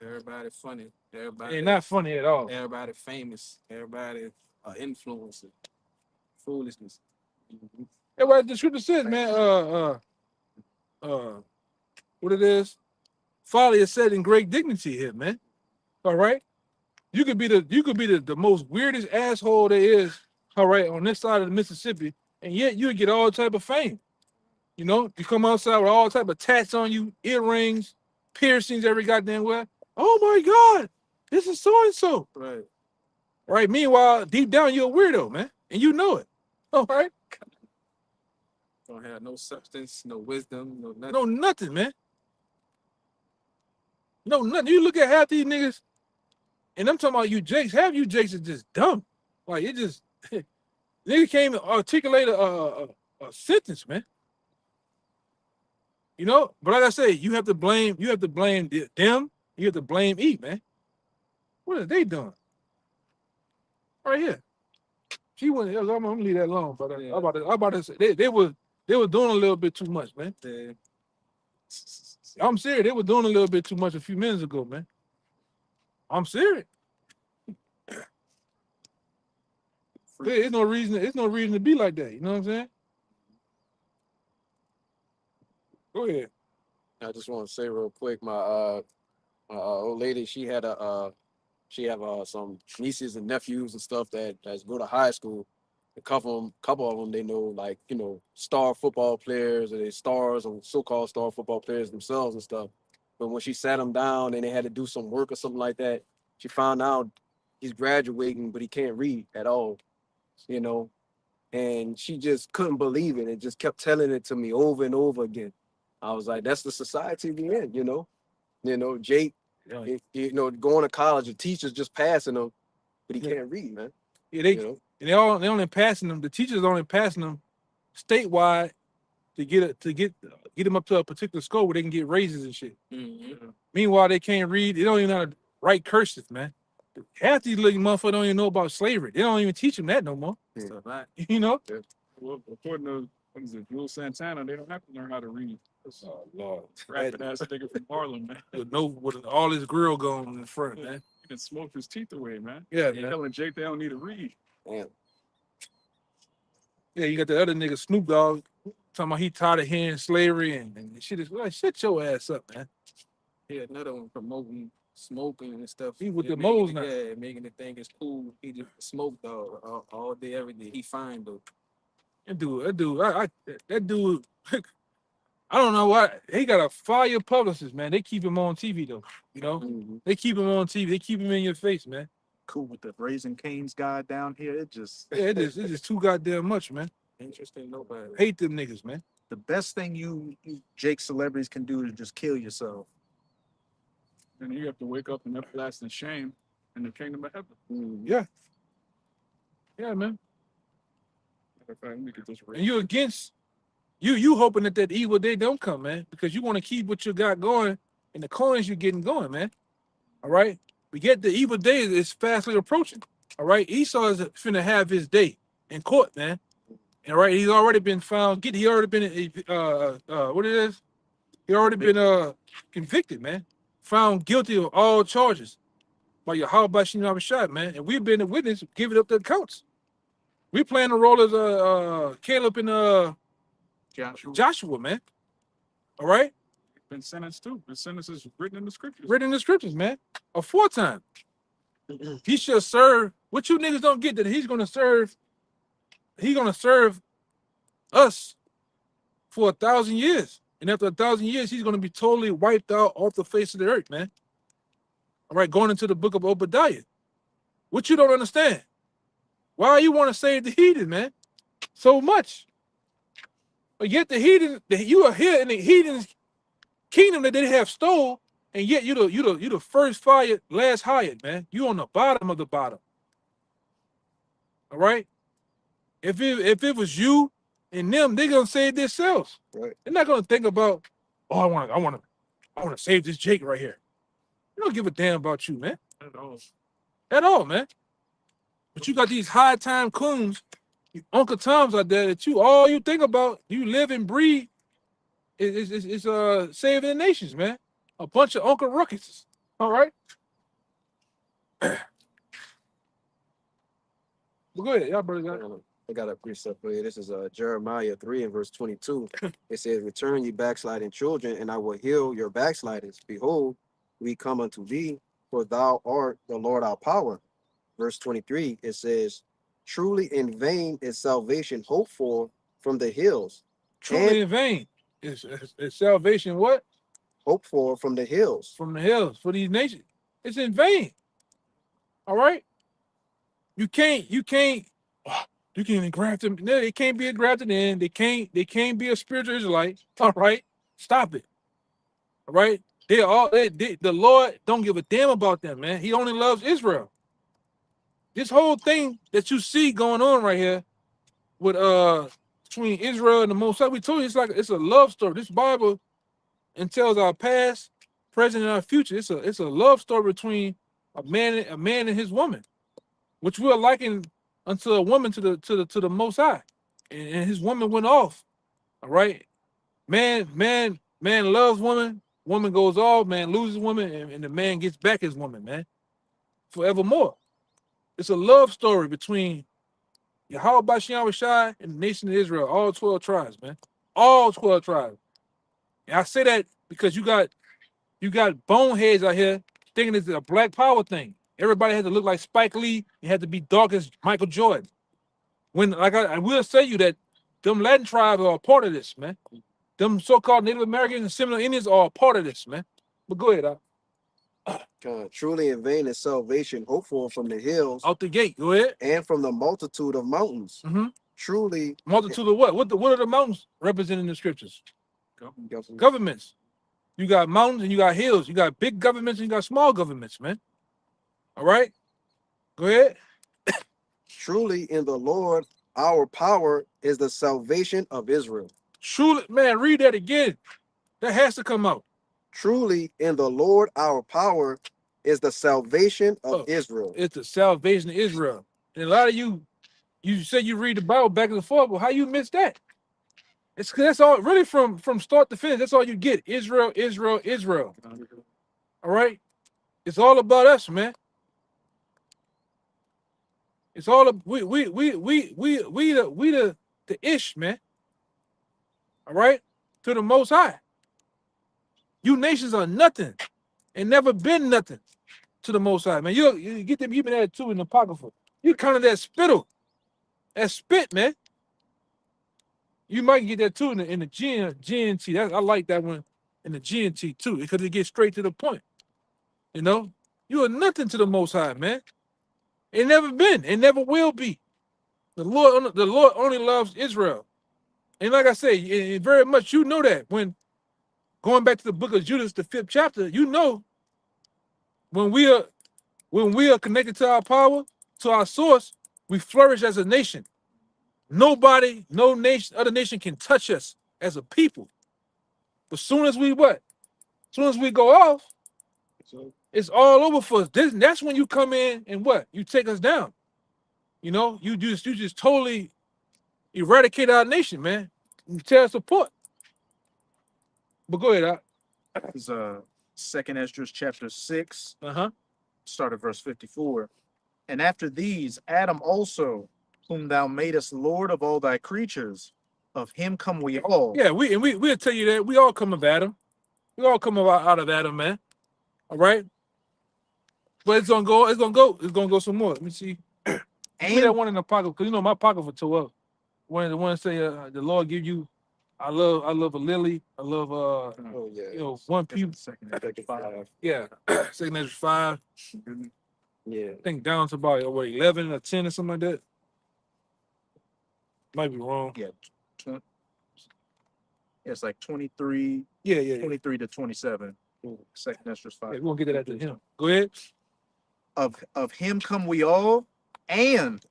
Everybody funny. Everybody ain't not funny at all. Everybody famous. Everybody influencer. Foolishness. That's what the scripture says, man. What it is? Folly is set in great dignity here, man. All right. You could be the most weirdest asshole there is, all right, on this side of the Mississippi, and yet you get all type of fame. You know, you come outside with all type of tats on you, earrings, piercings every goddamn where. Oh my God, this is so and so. Right. Right. Meanwhile, deep down you're a weirdo, man, and you know it. All right. Don't have no substance, no wisdom, no nothing. No nothing, man. No nothing. You look at half these niggas, and I'm talking about you Jakes. Half you Jakes is just dumb. Like it just nigga can't even articulate a sentence, man. You know, but like I say, you have to blame them, you have to blame E, man. What are they doing? Right here. She went, I'm gonna leave that alone, but I'm about to say they were doing a little bit too much, man. I'm serious, they were doing a little bit too much a few minutes ago, man. I'm serious. There's no reason to be like that, you know what I'm saying? Go ahead. I just want to say real quick, my old lady, she have some nieces and nephews and stuff that go to high school. A couple of them, they know, like, star football players, or they stars or so-called star football players themselves and stuff. But when she sat them down and they had to do some work or something like that, she found out he's graduating, but he can't read at all, and she just couldn't believe it and just kept telling it to me over and over again. I was like, that's the society we're in, Jake, going to college, the teacher's just passing him, but he can't read, man. Yeah, they only passing them. The teachers only passing them statewide to get them up to a particular score where they can get raises and shit. Mm-hmm. Meanwhile, they can't read. They don't even know how to write cursive, man. Half these little motherfuckers don't even know about slavery. They don't even teach them that no more. Right. Well, according to Jules Santana, they don't have to learn how to read. Oh Lord, Rapping ass nigga from Harlem, man. with all his grill going in front, man. He can smoke his teeth away, man. Yeah, He's man. telling Jake they don't need to read. Damn. Yeah, you got the other nigga Snoop Dogg talking about he tired of hearing slavery and shit is like shut your ass up, man. Yeah, another one promoting smoking and stuff. He with the making moles it- now. Yeah, making it think it's cool. He just smoke dog all day, every day. He fine though. That dude, I don't know why he got a fire publicist, man. They keep him on TV though, Mm-hmm. They keep him on TV. They keep him in your face, man. Cool with the Raising Cane's guy down here. It just Yeah, it's just too goddamn much, man. Interesting, nobody. Hate them niggas, man. the best thing you Jake celebrities can do is just kill yourself. And you have to wake up in everlasting shame in the kingdom of heaven. Mm-hmm. Yeah, man. Matter of fact, we could just And you against you hoping that evil day don't come, man, because you want to keep what you got going and the coins you're getting going, man. All right, we get the evil day is fastly approaching. All right, Esau is finna have his day in court, man. All right, he's already been found. He already been what it is? He already been convicted, man. Found guilty of all charges by YAHAWASHI, man. And we've been a witness, giving up the accounts. We playing the role as Caleb and Joshua, man. All right, been sentenced too. The sentence is written in the scriptures. written in the scriptures, man. A 4th time. He shall serve. What you niggas don't get that he's gonna serve. He's gonna serve us for 1,000 years, and after 1,000 years, he's gonna be totally wiped out off the face of the earth, man. All right, going into the book of Obadiah. What you don't understand? Why you want to save the heathen, man? So much. But yet the heathen, you are here in the heathen's kingdom that they have stole, and yet you the first fired, last hired, man. You on the bottom of the bottom. All right. If it was you and them, they're gonna save themselves. Right. They're not gonna think about, oh, I want to save this Jake right here. They don't give a damn about you, man. At all, man. But you got these high time coons, Uncle Toms out there that all you think about, you live and breathe is saving the nations, man. A bunch of Uncle Rookies. All right. Well, go ahead, y'all brothers got it. I got a precept for you. This is Jeremiah 3 and verse 22. It says, return ye backsliding children, and I will heal your backslidings. Behold, we come unto thee, for thou art the Lord our power. Verse 23, it says, truly in vain is salvation hoped for from the hills. Truly in vain. Is salvation what? Hoped for from the hills. From the hills for these nations. It's in vain. All right. You can't engraft them. No, they can't be engrafted in. They can't be a spiritual Israelite. All right. Stop it. All right. The Lord don't give a damn about them, man. He only loves Israel. This whole thing that you see going on right here with between Israel and the Most High, we told you it's a love story. This Bible tells our past, present, and our future. It's a love story between a man and his woman, which we are likened unto a woman to the Most High, and his woman went off. All right, man loves woman, woman goes off, man loses woman, and the man gets back his woman, man, forevermore. It's a love story between YAHAWASHI and the nation of Israel, all 12 tribes, man, all 12 tribes. And I say that because you got boneheads out here thinking it's a black power thing. Everybody had to look like Spike Lee. It had to be dark as Michael Jordan. When, like I will say you that them Latin tribes are a part of this, man. Them so-called Native Americans and similar Indians are a part of this, man. But go ahead, Truly in vain is salvation hoped for from the hills. out the gate. Go ahead. And from the multitude of mountains. Truly. Multitude of what? What are the mountains representing in the scriptures? Governments. You got mountains and you got hills. You got big governments and you got small governments, man. All right. Go ahead. Truly in the Lord our power is the salvation of Israel. Truly, man, read that again. That has to come out. Truly in the Lord our power is the salvation of Israel. It's the salvation of Israel. And a lot of you say you read the Bible back and forth, but how you miss that? That's all really from start to finish. That's all you get. Israel, Israel, Israel. All right. It's all about us, man. It's all the ish, man. All right, to the Most High. You nations are nothing, and never been nothing to the Most High, man. You get them. You've been at two in the Apocrypha. You kind of that spittle, that spit, man. You might get that too in the GNT. I like that one in the GNT too, because it gets straight to the point. You know, you are nothing to the Most High, man. It never been. It never will be. The Lord only loves Israel. And like I say, very much you know that. When going back to the book of Judas, the 5th chapter, you know when we are connected to our power, to our source, we flourish as a nation. Nobody, no nation, other nation can touch us as a people. But soon as we what? Soon as we go off, it's all over for us. That's when you come in and what? You take us down. You know, you just totally eradicate our nation, man. You tear us apart. But go ahead, This is 2nd Esdras chapter 6. Uh-huh. Start at verse 54. And after these, Adam also, whom thou madest Lord of all thy creatures, of him come we all. Yeah, we'll tell you that. We all come of Adam. We all come out of Adam, man. All right. But it's gonna go some more. Let me see. And that one in the pocket, because you know my pocket for 12. One of the ones say the Lord give you. I love a lily. I love one pew. Second Esdras 5. Yeah, 2nd Esdras 5. Yeah. I think down to about 11 or 10 or something like that. Might be wrong. Yeah. It's like 23, Yeah. 23 to 27. Second Esdras 5. Yeah, we're gonna get that after him. Go ahead. Of him come we all, and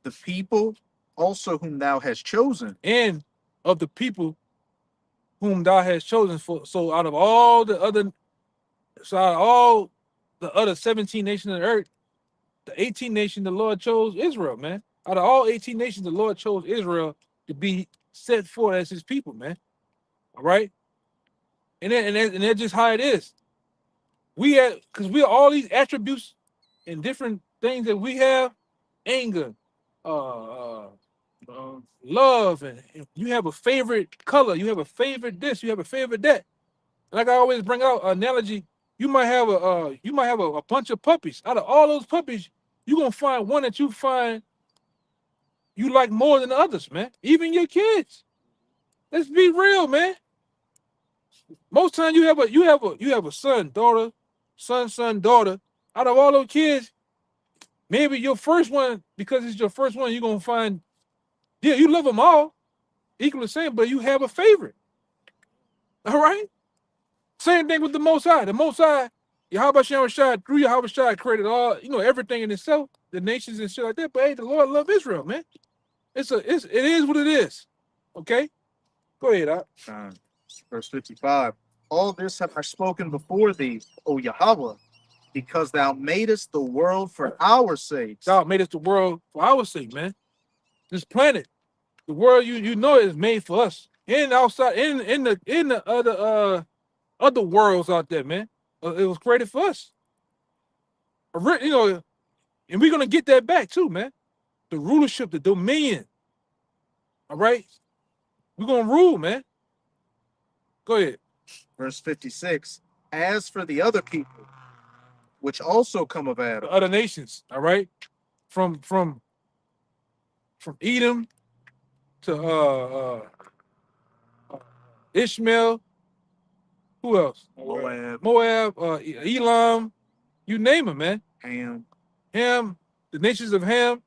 the people also whom thou hast chosen. And of the people whom thou hast chosen for. So out of all the other 17 nations of the earth, the 18 nation the Lord chose Israel, man. Out of all 18 nations, the Lord chose Israel to be set forth as his people, man. All right. And that's just how it is. Because we have all these attributes and different things that we have, anger, love, and you have a favorite color, you have a favorite this, you have a favorite that. Like I always bring out an analogy, you might have a bunch of puppies. Out of all those puppies, you're gonna find one that you find you like more than the others, man. Even your kids. Let's be real, man. Most times you have a son, daughter, son, daughter. Out of all those kids, maybe your first one, because it's your first one, you're gonna find, yeah, you love them all, equally the same, but you have a favorite. All right? Same thing with the Most High. The Most High, YAHAWASHI, through YAHAWASHI created all, everything in itself, the nations and shit like that. But hey, the Lord love Israel, man. It is what it is. Okay? Go ahead, Doc. Verse 55. All this have I spoken before thee, O Yahweh, because thou madest the world for our sakes. Thou made us the world for our sake, man. This planet, the world you know is made for us. And outside, in the other worlds out there, man. It was created for us. And we're gonna get that back too, man. The rulership, the dominion. All right? We're gonna rule, man. Go ahead. Verse 56. As for the other people, which also come of The Adam, other nations, all right? From Edom to Ishmael. Who else? Moab, Elam, you name it, man. Ham, the nations of Ham.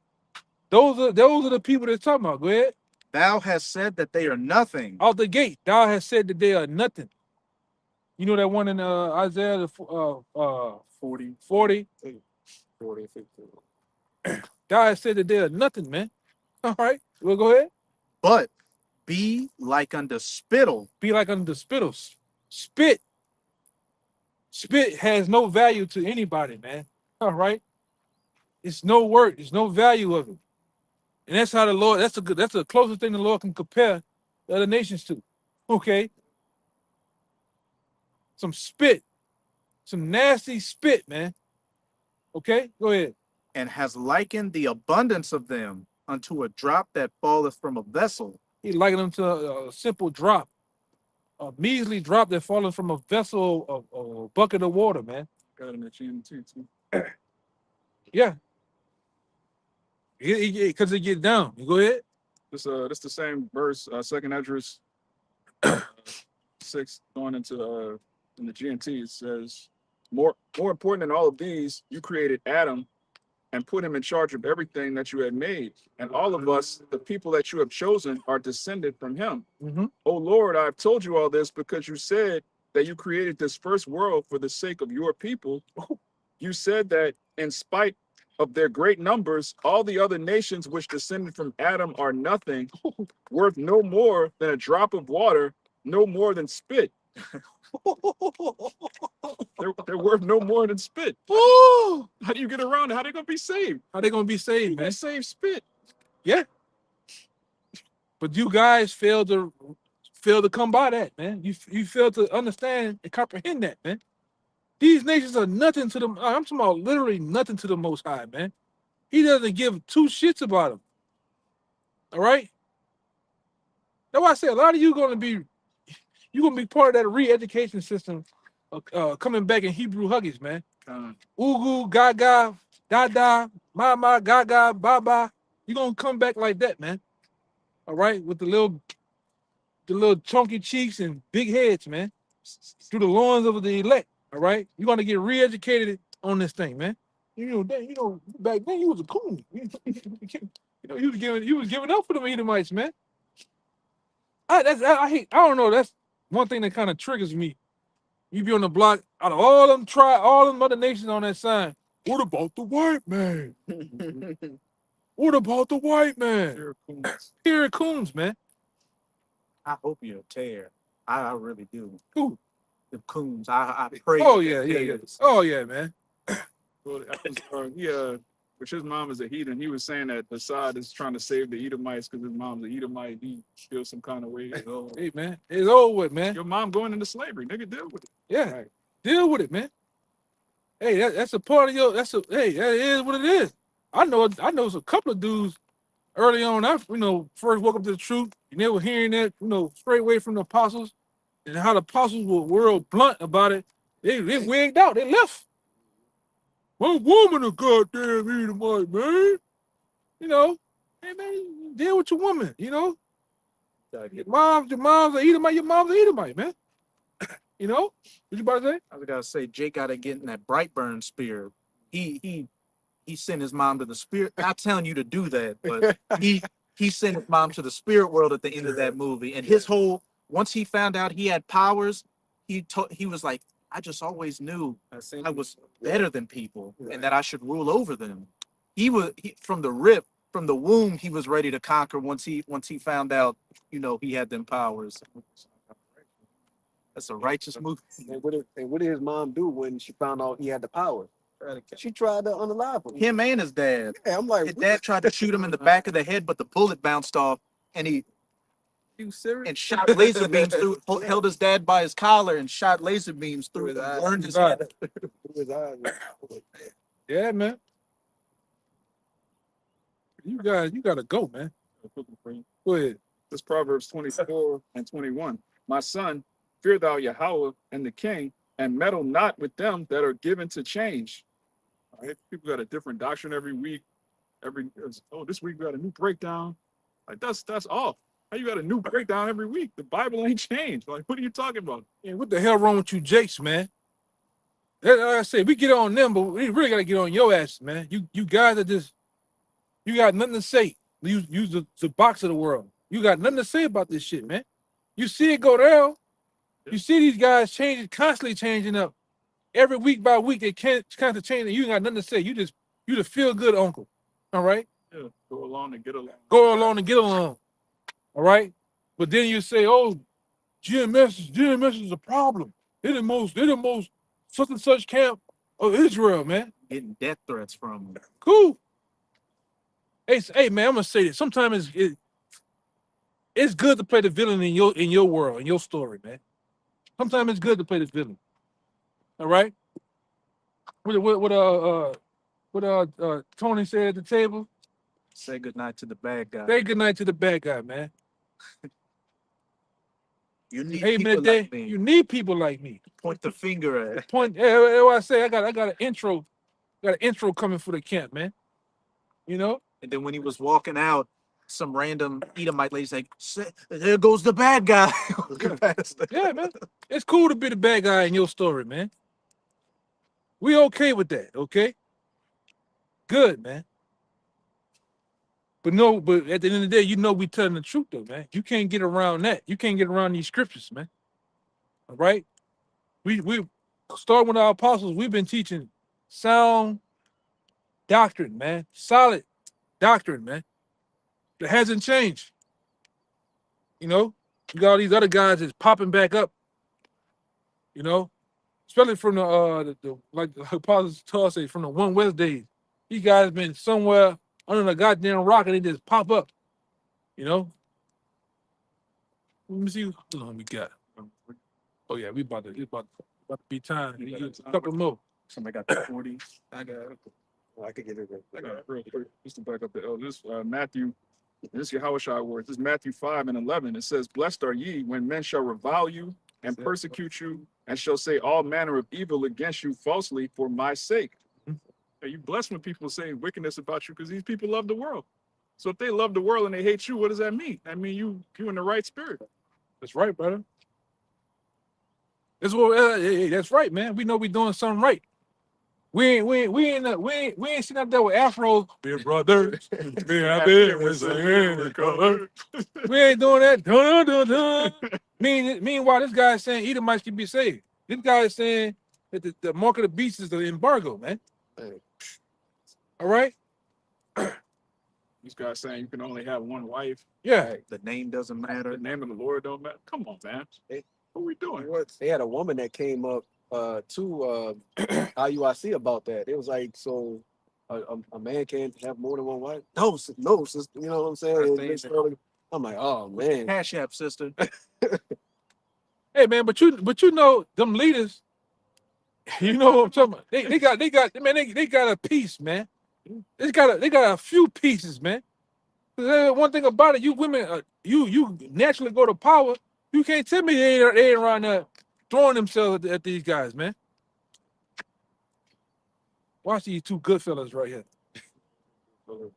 Those are the people they're talking about. Go ahead. thou hast said that they are nothing. Out the gate, thou hast said that they are nothing. You know that one in Isaiah 40. 40, 50. Thou hast said that they are nothing, man. All right, well, go ahead. But be like unto spittle. Be like unto the spittle. Spit has no value to anybody, man. All right, it's no worth, it's no value of it, and that's how the Lord. That's the closest thing the Lord can compare the other nations to. Okay, some spit, some nasty spit, man. Okay, go ahead. And has likened the abundance of them unto a drop that falleth from a vessel. He likened them to a simple drop, a measly drop that falling from a vessel, a bucket of water, man. Got it in the GMT too. Yeah. Because it get down. You go ahead. This the same verse, second Esdras 6, going into in the GMT. It says, more important than all of these, you created Adam and put him in charge of everything that you had made. And all of us, the people that you have chosen, are descended from him. Mm-hmm. Oh Lord, I've told you all this because you said that you created this first world for the sake of your people. You said that in spite of their great numbers, all the other nations which descended from Adam are nothing, worth no more than a drop of water, no more than spit. They're worth no more than spit. Ooh. How do you get around it? How are they gonna be saved? How they gonna be saved, man? They save spit. Yeah. But you guys fail to come by that, man. You fail to understand and comprehend that, man. These nations are nothing to them. I'm talking about literally nothing to the Most High, man. He doesn't give two shits about them. All right. That's why I say a lot of you gonna be part of that re-education system, coming back in Hebrew Huggies, man. Ugu, Gaga, Dada, Mama, Gaga, Baba. You're gonna come back like that, man. All right, with the little chunky cheeks and big heads, man. Through the loins of the elect. All right, you're gonna get re-educated on this thing, man. You know, back then you was a coon. You was giving up for them Edomites, man. I hate. I don't know. That's one thing that kind of triggers me. You be on the block. Out of all them other nations on that sign. What about the white man? What about the white man? Here it comes, man. I hope you're a tear. I really do. Who? The coons. I pray. Oh yeah, yeah. Oh yeah, man. Well, which his mom is a heathen. He was saying that Assad is trying to save the Edomites because his mom's an Edomite. He feels some kind of way. Hey man, it's over with, man. Your mom going into slavery, nigga. Deal with it. Yeah, Right. deal with it, man. Hey, that's a part of your. Hey, that is what it is. I know a couple of dudes early on. I first woke up to the truth, and they were hearing that straight away from the apostles, and how the apostles were real blunt about it. They wigged out. They left. One woman a goddamn Edomite, man. Hey man, deal with your woman. Your mom's an Edomite. Your mom's an Edomite, man. What you about to say? I was gonna say Jake got to get in that Brightburn spirit. He sent his mom to the spirit. Not telling you to do that, but he sent his mom to the spirit world at the end of that movie. And his whole once he found out he had powers, he was like, I just always knew I was better than people and that I should rule over them. From the womb, he was ready to conquer once he found out, he had them powers. That's a righteous move. And what did his mom do when she found out he had the power? She tried to unalive him. Him and his dad. Yeah, I'm like, His dad tried to shoot him in the back of the head, but the bullet bounced off, and he shot laser beams through. Held his dad by his collar and shot laser beams through. Burned his head. Yeah, man. You gotta go, man. Go ahead. This Proverbs 24 and 21. My son, fear thou Yahawah and the king, and meddle not with them that are given to change. All right? People got a different doctrine every week. This week we got a new breakdown. Like that's off. How you got a new breakdown every week? The Bible ain't changed. Like, what are you talking about? Yeah, what the hell wrong with you, Jakes, man? Like I said, we get on them, but we really gotta get on your ass, man. You guys are just, you got nothing to say. Use the box of the world. You got nothing to say about this shit, man. You see it go down. You see these guys constantly changing up. Every week by week, they can't constantly changing. You ain't got nothing to say. You the feel good uncle. All right? Yeah, go along and get along. Go along and get along. All right? But then you say, oh, GMS is a problem. They're the most such and such camp of Israel, man. Getting death threats from him. Cool. Hey man, I'm gonna say this. Sometimes it's good to play the villain in your world, in your story, man. Sometimes it's good to play the villain. All right. What Tony said at the table? Say goodnight to the bad guy. Say goodnight to the bad guy, man. You need hey, people man, like me. You need people like me. Point the finger at. What I say, I got an intro. Got an intro coming for the camp, man. And then when he was walking out, some random Edomite lady's like, there goes the bad guy. Yeah, man. It's cool to be the bad guy in your story, man. We okay with that, okay? Good, man. But at the end of the day, we telling the truth, though, man. You can't get around that. You can't get around these scriptures, man. All right? We start with our apostles. We've been teaching sound doctrine, man. Solid doctrine, man. It hasn't changed. You got all these other guys that's popping back up. Especially from like the apostles taught us from the One West days. These guys been somewhere under the goddamn rock and they just pop up. Let me see how long we got. Oh yeah, it's about to be time. A couple more. Somebody got the 40. I could get it. I got it real quick. Just to back up the L. This Matthew. This is YAHAWASHI words. This is Matthew 5 and 11. It says, blessed are ye when men shall revile you and persecute you and shall say all manner of evil against you falsely for my sake. Are you blessed when people say wickedness about you because these people love the world? So if they love the world and they hate you, what does that mean? That mean you in the right spirit. That's right, brother. That's right, man. We know we're doing something right. We ain't sitting up there with afros. Big brother, we ain't doing that. Dun, dun, dun. Meanwhile, this guy is saying Edomites can be saved. This guy is saying that the mark of the beast is the embargo, man. All right. This guy saying you can only have one wife. Yeah. The name doesn't matter. The name of the Lord don't matter. Come on, man. Hey, what are we doing? They had a woman that came up to IUIC about that. It was like, so a man can't have more than one wife? No, sister, you know what I'm saying? I'm like, oh man. Cash app, sister. Hey man, but you know them leaders. You know what I'm talking about? They got a piece, man. They got a few pieces, man. One thing about it, you women, you naturally go to power. You can't tell me they ain't around there throwing themselves at these guys, man. Watch these two good fellas right here. What the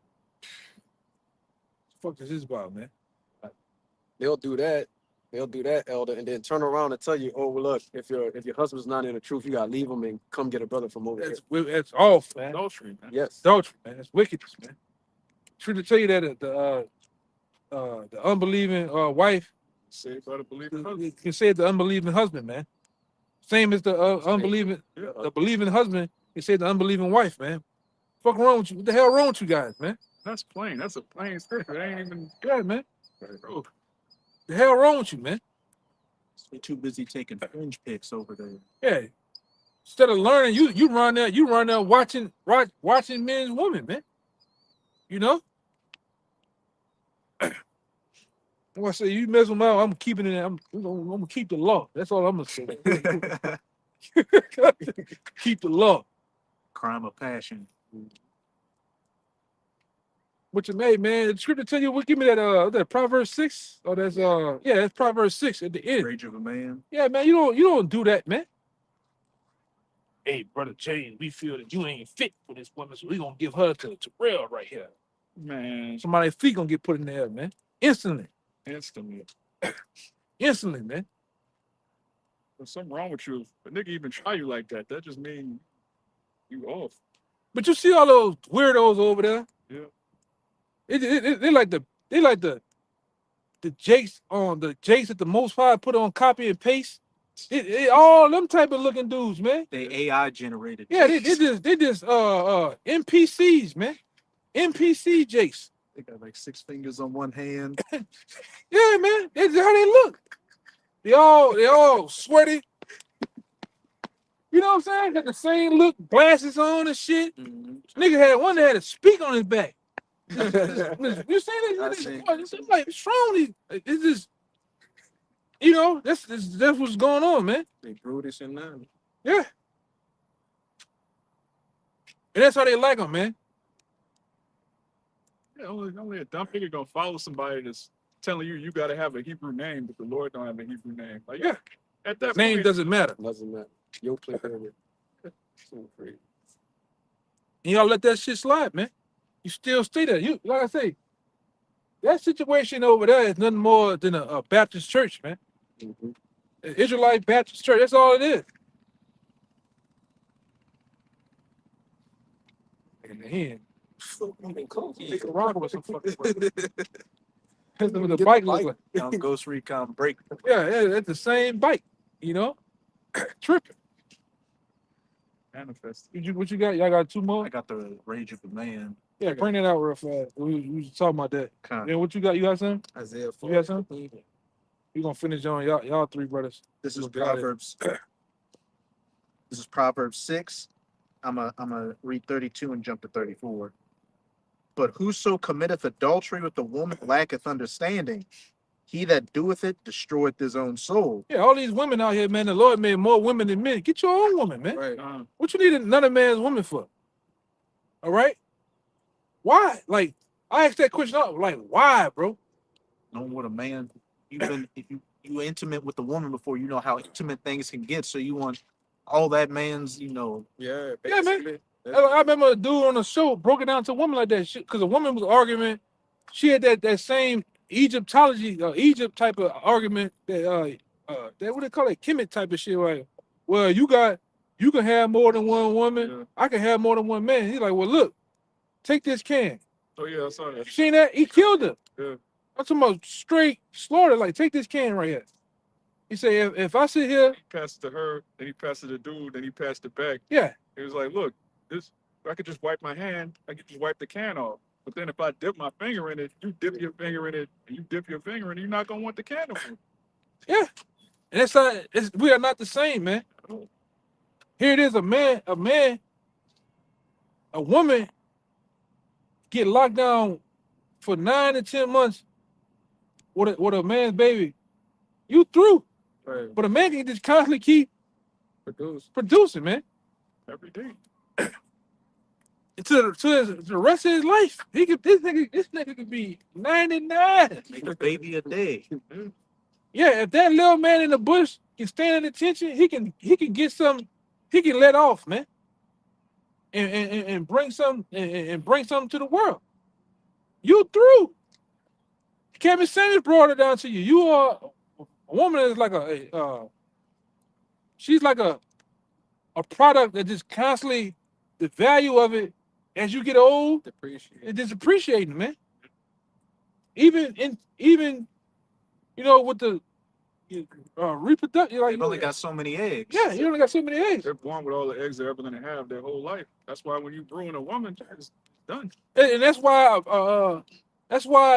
fuck is this about, man? They'll do that, elder, and then turn around and tell you, oh well, look, if your husband's not in the truth, you gotta leave him and come get a brother from over here. That's off, man. Adultery, man. Yes. Adultery, man. That's wickedness, man. True to tell you that the unbelieving wife Saved by the believing husband. can say the unbelieving husband, man. Same as the unbelieving, the believing husband can say the unbelieving wife, man. Fuck wrong with you? What the hell wrong with you guys, man? That's plain. That's a plain scripture. It ain't even. Yeah, man. Bro. The hell wrong with you, man? They're too busy taking fringe pics over there. Yeah. Instead of learning, you run there watching men and women, man. You know? When I say you mess with my, I'm keeping it. I'm gonna keep the law. That's all I'm gonna say. Keep the law. Crime of passion. What you made, man? The scripture tell you what? Give me that Proverbs 6. Oh, that's that's Proverbs 6 at the end. Rage of a man. Yeah, man. You don't do that, man. Hey, brother James, we feel that you ain't fit for this woman, so we gonna give her to Terrell right here. Man. Somebody's feet gonna get put in there, man. Instantly, man. There's something wrong with you. If a nigga even try you like that, that just means you off. But you see all those weirdos over there. Yeah. They like the Jakes that the Most High put on copy and paste. All them type of looking dudes, man. They AI generated. Yeah, they just NPCs, man. NPC Jakes. They got like 6 fingers on one hand. Yeah, man. That's how they look. They all sweaty. You know what I'm saying? Got the same look, glasses on and shit. Mm-hmm. Nigga had one that had a speak on his back. You see this? It's like, what's wrong with these? It's just, you know, that's what's going on, man. They brutish and none. Yeah. And that's how they like them, man. Yeah, only a dumb nigga gonna follow somebody that's telling you gotta have a Hebrew name, but the Lord don't have a Hebrew name. Like, Yeah. At that Name point, doesn't matter. Doesn't matter. You'll play with so crazy. And y'all let that shit slide, man. You still stay there. You, like I say, that situation over there is nothing more than a Baptist church, man. Mm-hmm. An Israelite Baptist church. That's all it is. And then, take a rock with some fucking That's what the bike look like. On Ghost Recon break. Yeah, that's the same bike, you know? Tripping. manifest. What you got? Y'all got 2 more? I got the Rage of a Man. Yeah, bring that out real fast. We was talking about that. Kind Yeah, what you got? You got something? Isaiah 4. You got something? We gonna finish on y'all 3 brothers. This is We'll get out of here. Proverbs. This is Proverbs 6. I'm a read 32 and jump to 34. But whoso committeth adultery with a woman lacketh understanding. He that doeth it destroyeth his own soul. Yeah, all these women out here, man. The Lord made more women than men. Get your own woman, man. Right. What you need another man's woman for? All right? Why? Like, I asked that question out. Like, why, bro? Knowing what a man, if you intimate with a woman before, you know how intimate things can get. So you want all that man's, Yeah, Yeah, man. basically. I remember a dude on the show broke it down to a woman like that shit because a woman was arguing. She had that same Egyptology, Egypt type of argument that what they call it, Kemet type of shit. Like, well, you got You can have more than one woman. Yeah. I can have more than one man. He's like, well, look, take this can. Oh yeah, I saw that. You seen that? He killed him. Yeah. I'm talking about straight slaughter. Like, take this can right here. He said, if I sit here, He passed it to her, then he passed it to the dude, then he passed it back. yeah, He was like, look, this I could just wipe my hand, I could just wipe the can off. But then if I dip my finger in it, you dip your finger in it, and you dip your finger in it, you're not gonna want the can no more. yeah. And it's not. We are not the same, man. Here it is, a woman get locked down for 9 to 10 months with a man's baby. You through. Right. But a man can just constantly keep producing, man. Every day. To the rest of his life. This nigga could be 99. Make a baby a day. Yeah, if that little man in the bush can stand in attention, he can get some, he can let off, man. And bring some and bring something to the world. You through. Kevin Sanders brought it down to you. You are a woman that's like she's like a product that just constantly, the value of it as you get old, it just appreciating, man. Even you know, with the reproductive, like They've only got so many eggs. yeah, you only got so many eggs. They're born with all the eggs they're ever gonna have their whole life. That's why when you ruin a woman, it's done. And that's why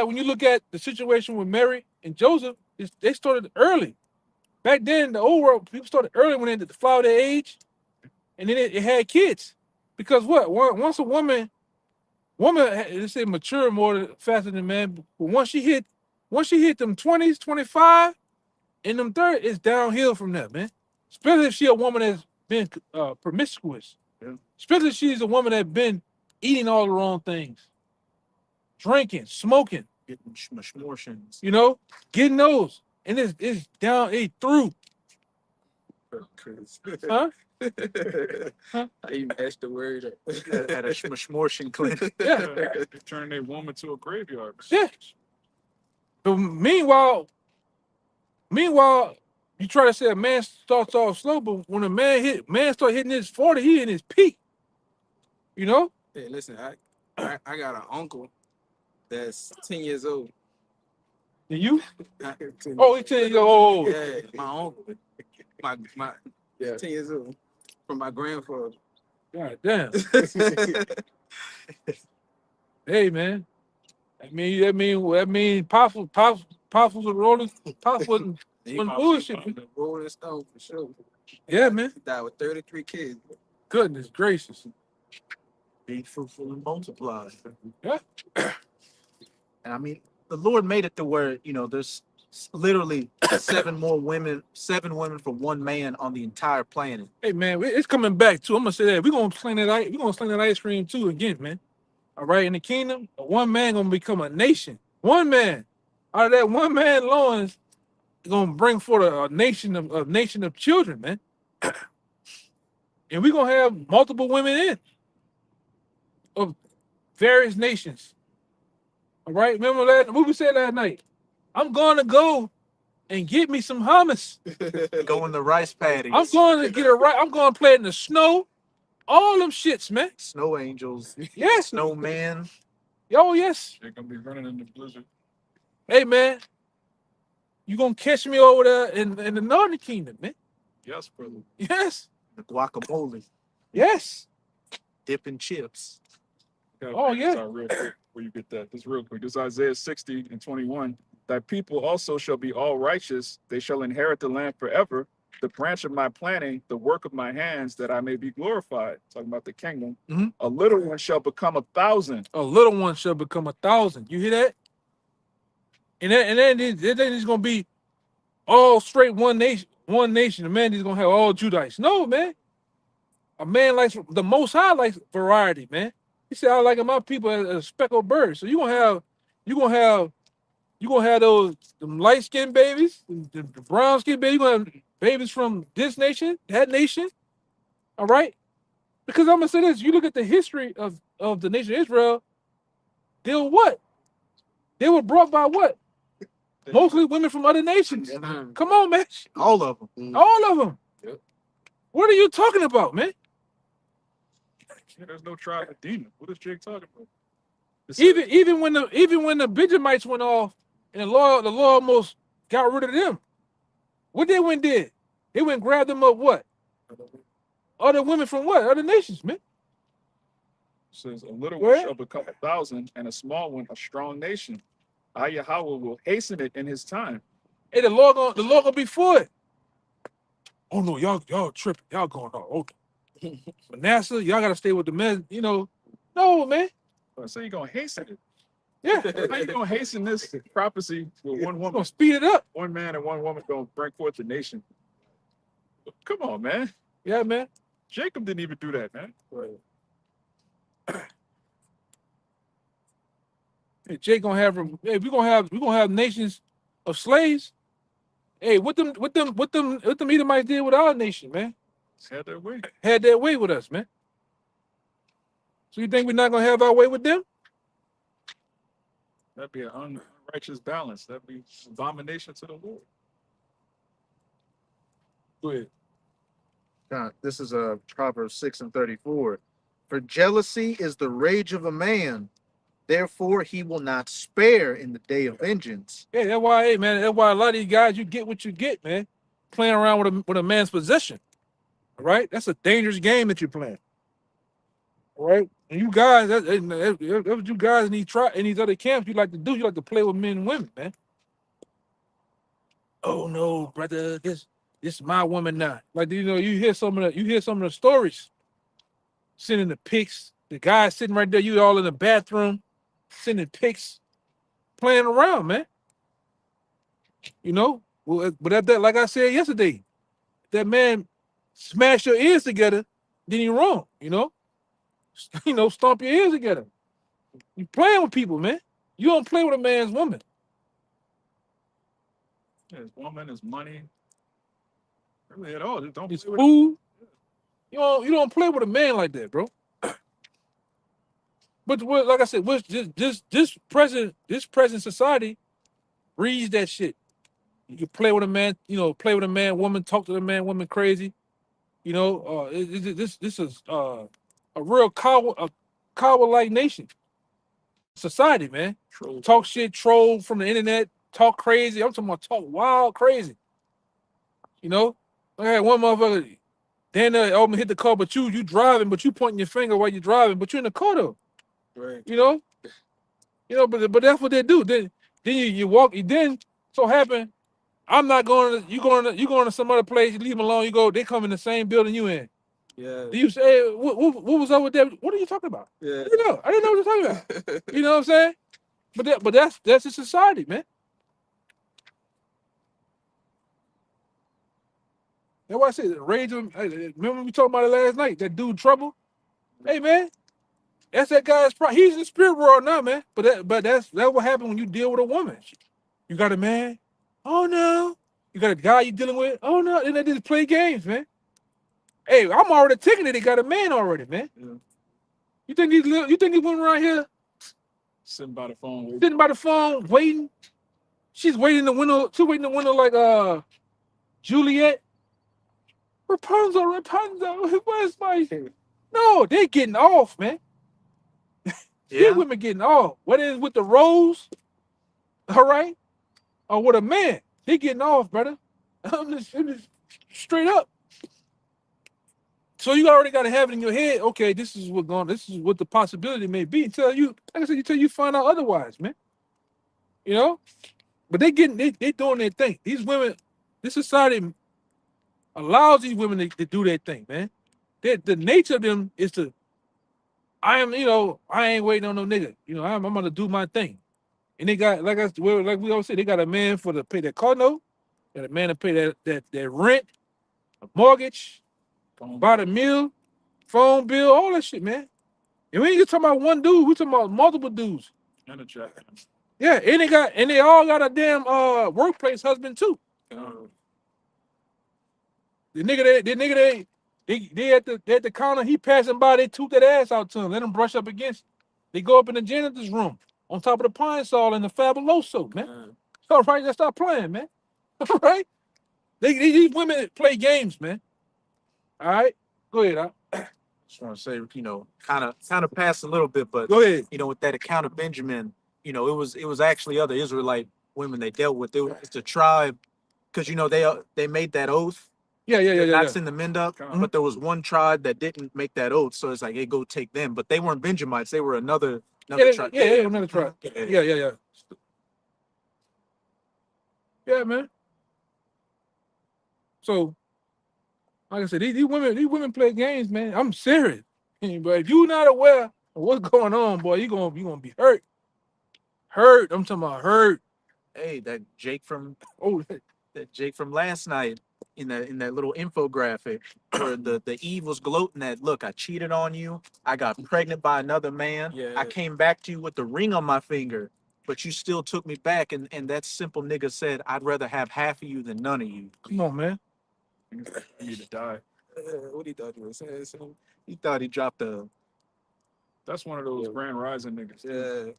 when you look at the situation with Mary and Joseph, they started early. Back then, the old world, people started early when they had the flower of their age, and then it had kids. Because what? Once a woman, they say mature more faster than man, but once she hit them 20s, 25, and them 30s, it's downhill from that, man. Especially if she a woman that's been promiscuous. Yeah. Especially if she's a woman that's been eating all the wrong things. Drinking, smoking, Getting schmortions. you know, getting those. And it's down, it's through. Huh? How you match the word up? At a schmortion clinic. Yeah. They turn their woman to a graveyard. Yeah. But meanwhile, you try to say a man starts off slow, but when a man start hitting his 40, he in his peak. You know? Hey, listen, I got an uncle that's 10 years old. And you? Oh, he's 10 years old. Yeah, my uncle. My Yeah. 10 years old. From my grandfather. God damn. Hey, man. That mean powerful rolling, powerful He wasn't bullshit. Rolling Stone for sure. Yeah, man. He died with 33 kids. Goodness gracious. Be fruitful and multiply. Yeah. And I mean, the Lord made it to where, you know, there's literally 7 women for one man on the entire planet. Hey, man, it's coming back too. I'm gonna say that we're gonna sling that ice cream too again, man. All right, in the kingdom, one man gonna become a nation. One man, out of that one man loins, gonna bring forth a nation of children, man. And we're gonna have multiple women in of various nations. All right, remember what we said last night? I'm going to go and get me some hummus. Go in the rice paddies. I'm going to play it in the snow. All them shits, man. Snow angels. Yes. Snowman. Oh, yes. They're gonna be running in the blizzard. Hey, man. You going to catch me over there in the Northern Kingdom, man. Yes, brother. Yes. The guacamole. Yes. Dipping chips. Oh, yeah. Real quick, where you get that? This real quick. This is Isaiah 60 and 21. Thy people also shall be all righteous. They shall inherit the land forever. The branch of my planting, the work of my hands, that I may be glorified. Talking about the kingdom. Mhm. A little one shall become 1,000. A little one shall become 1,000. You hear that? And then it's going to be all straight one nation. The man is going to have all Judites. No, man. A man likes, the Most High likes variety, man. He said, I like my people as a speckled bird. So you're gonna have those them light-skinned babies, the brown-skinned babies, you're gonna have babies from this nation, that nation. All right? Because I'm gonna say this, you look at the history of the nation of Israel, they were what? They were brought by what? Mostly women from other nations. Come on, man. All of them. All of them. Yep. What are you talking about, man? Yeah, there's no tribe of demon. What is Jake talking about? It says- Even when the Benjamites went off and the Lord almost got rid of them. What they went did? They went and grabbed them up what? Other women from what? Other nations, man. says a little Go one ahead. shall become 1,000, and a small one a strong nation. YAHWAH will hasten it in his time. Hey, the Lord gonna be for it. Oh no, y'all tripping. Y'all going on. Okay. Manasseh, y'all gotta stay with the men, you know. No, man. So you're gonna hasten it. Yeah. How you gonna hasten this prophecy with one We're woman? gonna speed it up. One man and one woman gonna bring forth the nation. Come on, man. Yeah, man. Jacob didn't even do that, man. Hey, Jake gonna have hey, we gonna have nations of slaves. Hey, what them Edomites did with our nation, man. Had their way. Had their way with us, man. So you think we're not gonna have our way with them? That'd be an unrighteous balance. That'd be abomination to the Lord. Go ahead. This is Proverbs 6:34. For jealousy is the rage of a man, therefore he will not spare in the day of vengeance. Yeah, that's why, hey, man, that's why a lot of these guys, you get what you get, man. Playing around with a man's possession. All right? That's a dangerous game that you're playing. All right? And you guys, that's what you guys in these other camps you like to do. You like to play with men and women, man. Oh no, brother, this is my woman now. Like, you know, you hear some of the stories. Sending the pics, the guy sitting right there, you all in the bathroom, sending pics, playing around, man. You know, well, but at that, like I said yesterday, that man smash your ears together, then you're wrong, you know. You know, stomp your ears together. You playing with people, man. You don't play with a man's woman. His woman, his money. Really at all. Just don't It's play with food. You don't play with a man like that, bro. But like I said, this present society reads that shit. You can play with a man, you know, play with a man, woman, talk to the man, woman crazy. You know, this is a real coward-like nation. Society, man. Troll. Talk shit, troll from the internet, talk crazy. I'm talking about talk wild crazy. You know? I had one motherfucker, then almost hit the car, but you driving, but you pointing your finger while you're driving, but you're in the car though. Right. You know? You know, but that's what they do. Then you walk, then so happen, I'm not going to, you going to some other place, you leave them alone, you go, they come in the same building you in. Yeah. Do you say, what was up with that? What are you talking about? Yeah. You know, I didn't know what you're talking about. You know what I'm saying? But that's the society, man. That's why I said rage. Remember we talked about it last night? That dude Trouble. Hey man, that's that guy's problem. He's in the spirit world now, man. But that's what happened when you deal with a woman. You got a man. Oh no. You got a guy you dealing with. Oh no. Then they just play games, man. Hey, I'm already ticketed. They got a man already, man. Yeah. You think these women around here Sitting by the phone. Waiting. sitting by the phone waiting? She's waiting in the window. She's waiting in the window like Juliet. Rapunzel, where's my? No, they getting off, man. Yeah. These women getting off. Whether it's with the rose, all right, or with a man, they getting off, brother. I'm just straight up. So you already got to have it in your head. Okay, this is what the possibility may be. Until you, like I said, until you find out otherwise, man. You know, but they doing their thing. These women, this society allows these women to do their thing, man. The nature of them is to, I ain't waiting on no nigga. You know, I'm gonna do my thing. And they got, like we always say, they got a man for to pay their car note, got a man to pay that rent, a mortgage, buy the meal, phone bill, all that shit, man. And we ain't just talking about one dude, we talking about multiple dudes. And a jack. Yeah, and they all got a damn workplace husband too. The nigga they at the counter, he passing by, they toot that ass out to him, let him brush up against it. They go up in the janitor's room on top of the pine sol and the fabuloso, man. All right, let's stop playing, man. All right, these women play games, man. All right, go ahead. Just want to say, kind of pass a little bit, but Go ahead. with that account of Benjamin, it was actually other Israelite women they dealt with. It was the tribe, because they made that oath. Yeah. Not send the men up, but there was one tribe that didn't make that oath, so it's like, hey, go take them. But they weren't Benjamites; they were another tribe. Yeah, another tribe. Yeah. Yeah, man. So, like I said, these women play games, man. I'm serious. But if you're not aware of what's going on, boy, you're gonna be hurt. Hurt. I'm talking about hurt. Hey, that Jake from Oh, last night in that little infographic where the Eve was gloating that, look, I cheated on you, I got pregnant by another man, I came back to you with the ring on my finger, but you still took me back, and that simple nigga said, I'd rather have half of you than none of you. come on, man. You need to die. What he thought he was saying? He thought he dropped a That's one of those Grand Rising niggas. Yeah.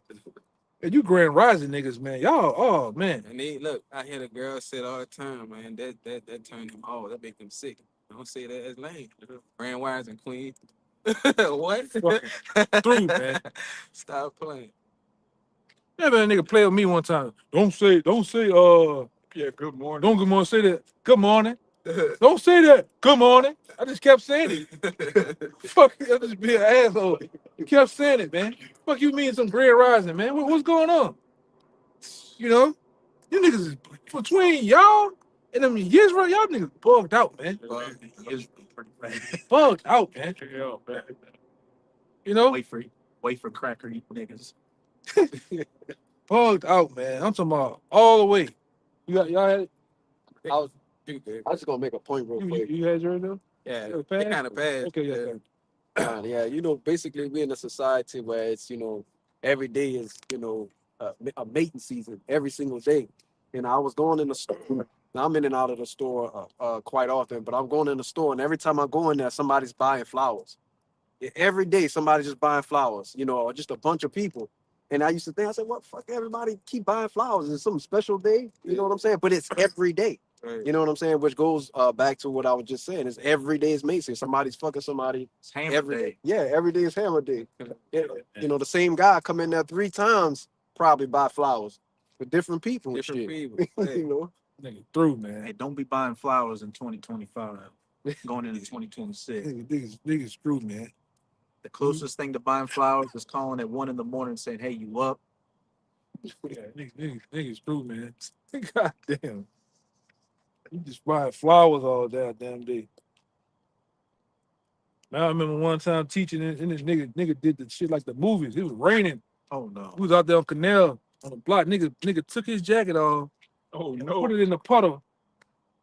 And you Grand Rising niggas, man. Y'all, oh man. And look, I hear the girls say it all the time, man. That turned them off. That make them sick. Don't say that as lame. Grand Rising Queen. What? Through, man. Stop playing. Yeah, man, nigga play with me one time. Don't say, Yeah, good morning. don't good morning, say that. Good morning. Don't say that. Good morning. I just kept saying it. Fuck, I just be an asshole. You kept saying it, man. Fuck you mean some Grand Rising, man. What's going on? You niggas is between y'all and them Israel, y'all niggas bugged out, man. Bugged out, man. Yeah, wait for cracker you niggas. Bugged out, man. I'm talking about all the way. Y'all had it? I was just gonna make a point real quick. You had yours though? Yeah, You it passed? kind of bad. Okay, yeah. Yeah, basically we're in a society where it's, every day is, a mating season every single day. I was going in the store. Now I'm in and out of the store quite often, but I'm going in the store, and every time I go in there, somebody's buying flowers. Every day, somebody's just buying flowers, or just a bunch of people. And I used to think, I said, what, fuck, everybody keep buying flowers. It's some special day, you know what I'm saying? But it's every day. Right. You know what I'm saying? Which goes back to what I was just saying. It's every day is Mason. Somebody's fucking somebody. It's hammer Every day. day. Yeah, every day is hammer day. The same guy come in there 3 times, probably buy flowers for different people. and Different shit. people. you know? Nigga through, man. Hey, don't be buying flowers in 2025, going into 2026. Niggas through, man. The closest thing to buying flowers is calling at 1 a.m. saying, hey, you up? Yeah, niggas through, man. God damn. You just buying flowers all damn day. Now I remember one time teaching, and this nigga did the shit like the movies. It was raining. Oh, no. We was out there on Canal on the block. Nigga took his jacket off Oh and no. put it in the puddle.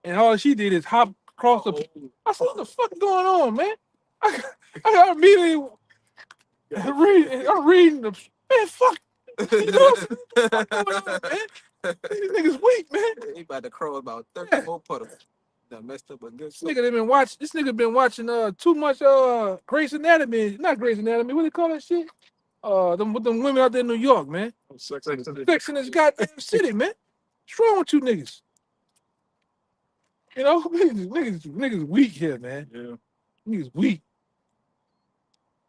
And all she did is hop across the. I said, what the fuck is going on, man? I got immediately I'm reading the man, fuck. You know what's going on, man? These niggas weak, man. He about to crow about 34 puddles. That messed up a good This nigga been watching too much Grey's Anatomy. Not Grey's Anatomy, what they call that shit? Them women out there in New York, man. Sex and the City. Fixing this goddamn city, man. What's wrong with you niggas? Niggas weak here, man. Yeah. Niggas weak.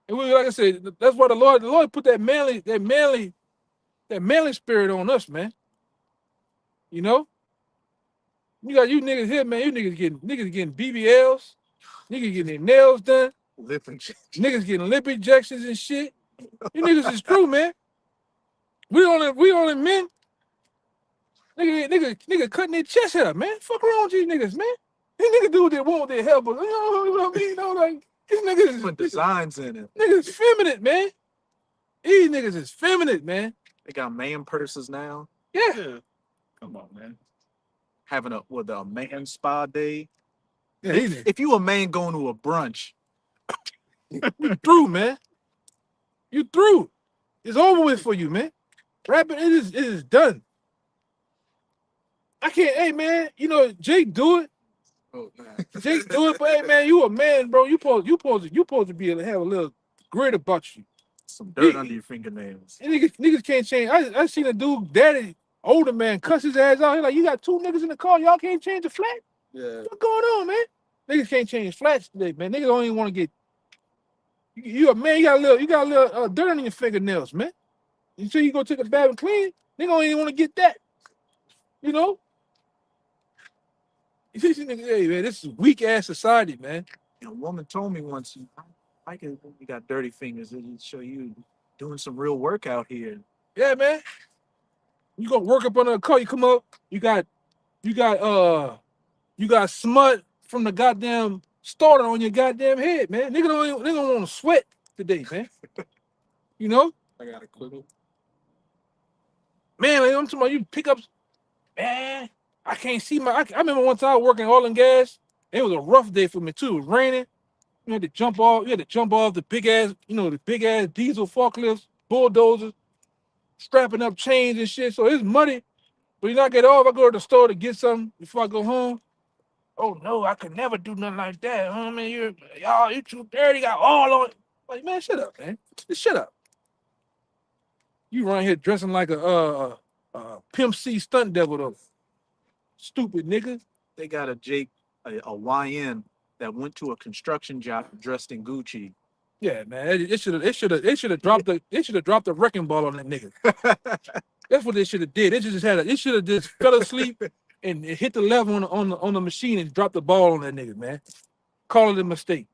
And like I said, that's why the Lord put that manly spirit on us, man. You got you niggas here, man. You niggas getting BBLs, niggas getting their nails done, Lip injection. niggas getting lip injections and shit. You niggas is true, man. We only men. Nigga cutting their chest hair, man. Fuck around with these niggas, man. These niggas do what they want with their hair, but you know what I mean? Like these niggas Put designs in it. niggas feminine, man. These niggas is feminine, man. They got man purses now. Yeah. Come on, man. Having a man spa day. Yeah, If you a man going to a brunch, you through, man. You through. It's over with for you, man. Rapping, it is done. I can't, hey man, Jake do it. Oh, nah. Jake do it, but hey man, you a man, bro. You supposed to be able to have a little grit about you. some dirt under your fingernails. And niggas can't change. I seen a dude, daddy, older man, cuss his ass out. He like, you got 2 niggas in the car, y'all can't change the flat? Yeah. What's going on, man? Niggas can't change flats today, man. Niggas don't even want to get. You a man, you got a little dirt on your fingernails, man. Until you go take a bath and clean, they don't even want to get that. You know? Hey, man, this is weak ass society, man. A woman told me once, I can, you got dirty fingers. It show you doing some real work out here. Yeah, man. You gonna work up under a car, you come up, you got smut from the goddamn starter on your goddamn head, man. Nigga don't want to sweat today, man. You know? I got a quick. Man, like, I'm talking about you pick up, man. I can't see I remember one time working oil and gas. It was a rough day for me too. It was raining. You had to jump off the big ass, diesel forklifts, bulldozers, strapping up chains and shit. So it's muddy. But you not get off. I go to the store to get something before I go home. Oh no, I could never do nothing like that. Oh man, you too dirty, got all on it. Like, man, shut up, man. Just shut up. You run here dressing like a Pimp C stunt devil though. Stupid nigga. They got a YN that went to a construction job dressed in Gucci. Yeah, man. It should have dropped the wrecking ball on that nigga. That's what they should have did. It should have just fell asleep and hit the level on the machine and dropped the ball on that nigga, man. Call it a mistake.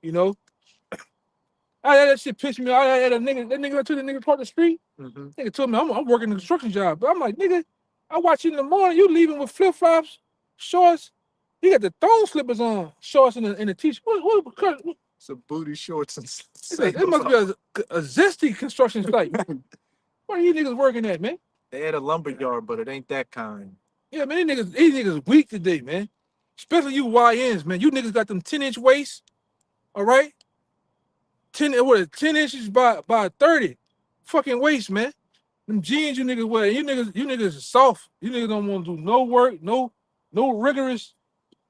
You know? That shit pissed me off. I had that nigga took the nigga across the street. Mm-hmm. Nigga told me I'm working a construction job. But I'm like, nigga, I watch you in the morning, you leaving with flip-flops, shorts. You got the thong slippers on, shorts and a t-shirt. What Some booty shorts and it must be a zesty construction site. What are you niggas working at, man? They had a lumber yard, but it ain't that kind. Yeah, man, these niggas weak today, man. Especially you YNs, man. You niggas got them 10-inch waists, all right? 10 inches by 30 fucking waist, man. Them jeans you niggas wear, you niggas are soft. You niggas don't want to do no work, no rigorous,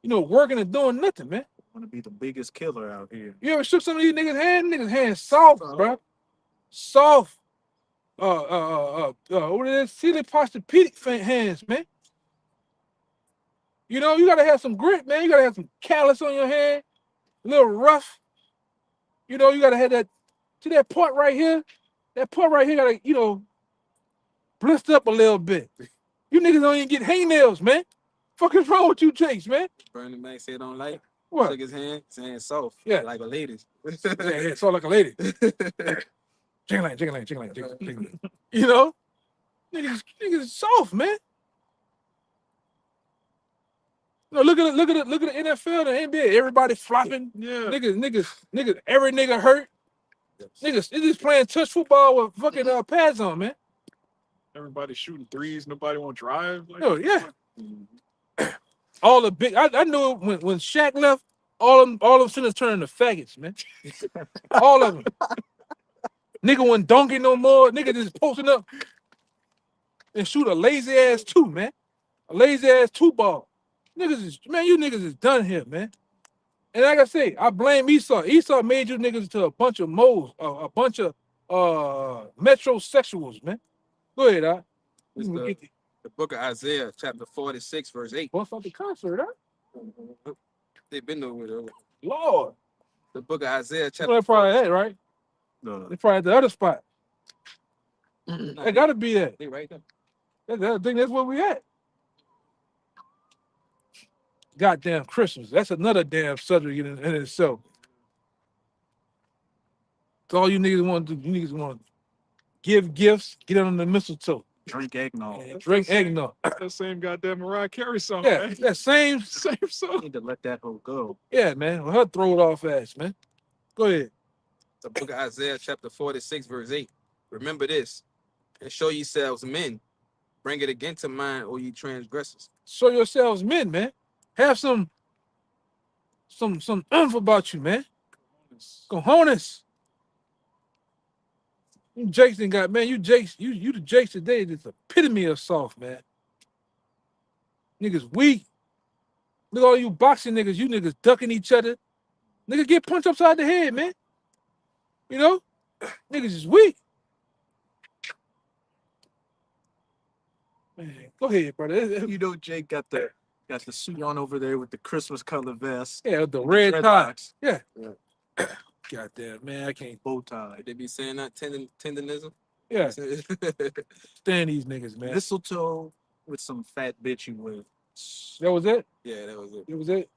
working and doing nothing, man. Want to be the biggest killer out here. You ever shook some of these niggas' hands? Niggas' hands soft, bro. Soft. What is it? Sealy Posturepedic hands, man. You know, you gotta have some grit, man. You gotta have some callus on your hand, a little rough. You know, you gotta have that. See that part right here? That part right here gotta, blister up a little bit. You niggas don't even get hangnails, man. Fuck is wrong with you jakes, man? Burning Mac said don't like. What? Shook his hand soft. Yeah. Like a lady. Yeah, soft like a lady. Jingling. You know? Niggas soft, man. No, look at the NFL, the NBA. Everybody flopping. Yeah. Niggas, every nigga hurt. Niggas, they just playing touch football with fucking pads on, man. Everybody shooting threes. Nobody want to drive. Like, Oh yeah. All the big. I knew when Shaq left, all them sinners turned to faggots, man. All of them. Nigga wasn't dunking no more. Nigga just posting up and shoot a lazy ass two, man. A lazy ass two ball. You niggas is done here, man. And like I say, I blame Esau. Esau made you niggas to a bunch of moles, a bunch of metrosexuals, man. Go ahead, It's the book of Isaiah, chapter 46, verse 8. What's up the concert, huh? They've been over there. Lord. The book of Isaiah, Well, chapter they're probably that, right? No. They're probably at the other spot. They gotta be that. They right there. I think that's where we at. Goddamn Christmas. That's another damn subject in itself. That's all you niggas want to do. You niggas want to give gifts, get on the mistletoe. Drink eggnog. Drink eggnog. that same goddamn Mariah Carey song, Yeah, man. that same song. Need to let that hoe go. Yeah, man. Well, her throw it off ass, man. Go ahead. The book of Isaiah, chapter 46, verse 8. Remember this, and show yourselves men. Bring it again to mind, O ye transgressors. Show yourselves men, man. Have some oomph about you, man. Cojones. You Jakes ain't got, man. You Jakes, you the Jakes today. It's the epitome of soft, man. Niggas weak. Look at all you boxing niggas. You niggas ducking each other. Niggas get punched upside the head, man. You know? Niggas is weak. Man, go ahead, brother. You know, Jake got the Got the suit on over there with the Christmas color vest. Yeah, the and red tie. dreadlocks, Yeah. Goddamn, man, I can't. bow tie. They be saying that tendenism. Yeah, stand these niggas, man. Mistletoe with some fat bitch you with. That was it. Yeah, that was it. That was it.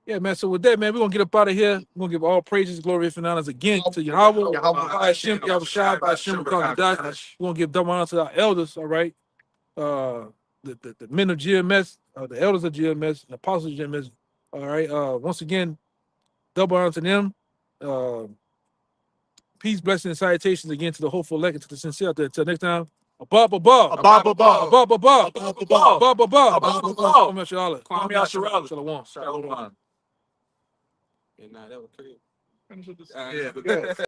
Yeah, man. So with that, man, we're gonna get up out of here. We're gonna give all praises, glory, and honors again to Yahawah, bahasham, YAHAWASHI, bahasham, bahasham. We're gonna give double honor to our elders. All right, the men of GMS, the elders of GMS, the apostles of GMS. All right. Once again, double honor to them. Peace, blessings, and salutations again to the hopeful elect and to the sincere out there. Until next time. Above. Shalawam. And that was crazy. Finish with this. Yeah.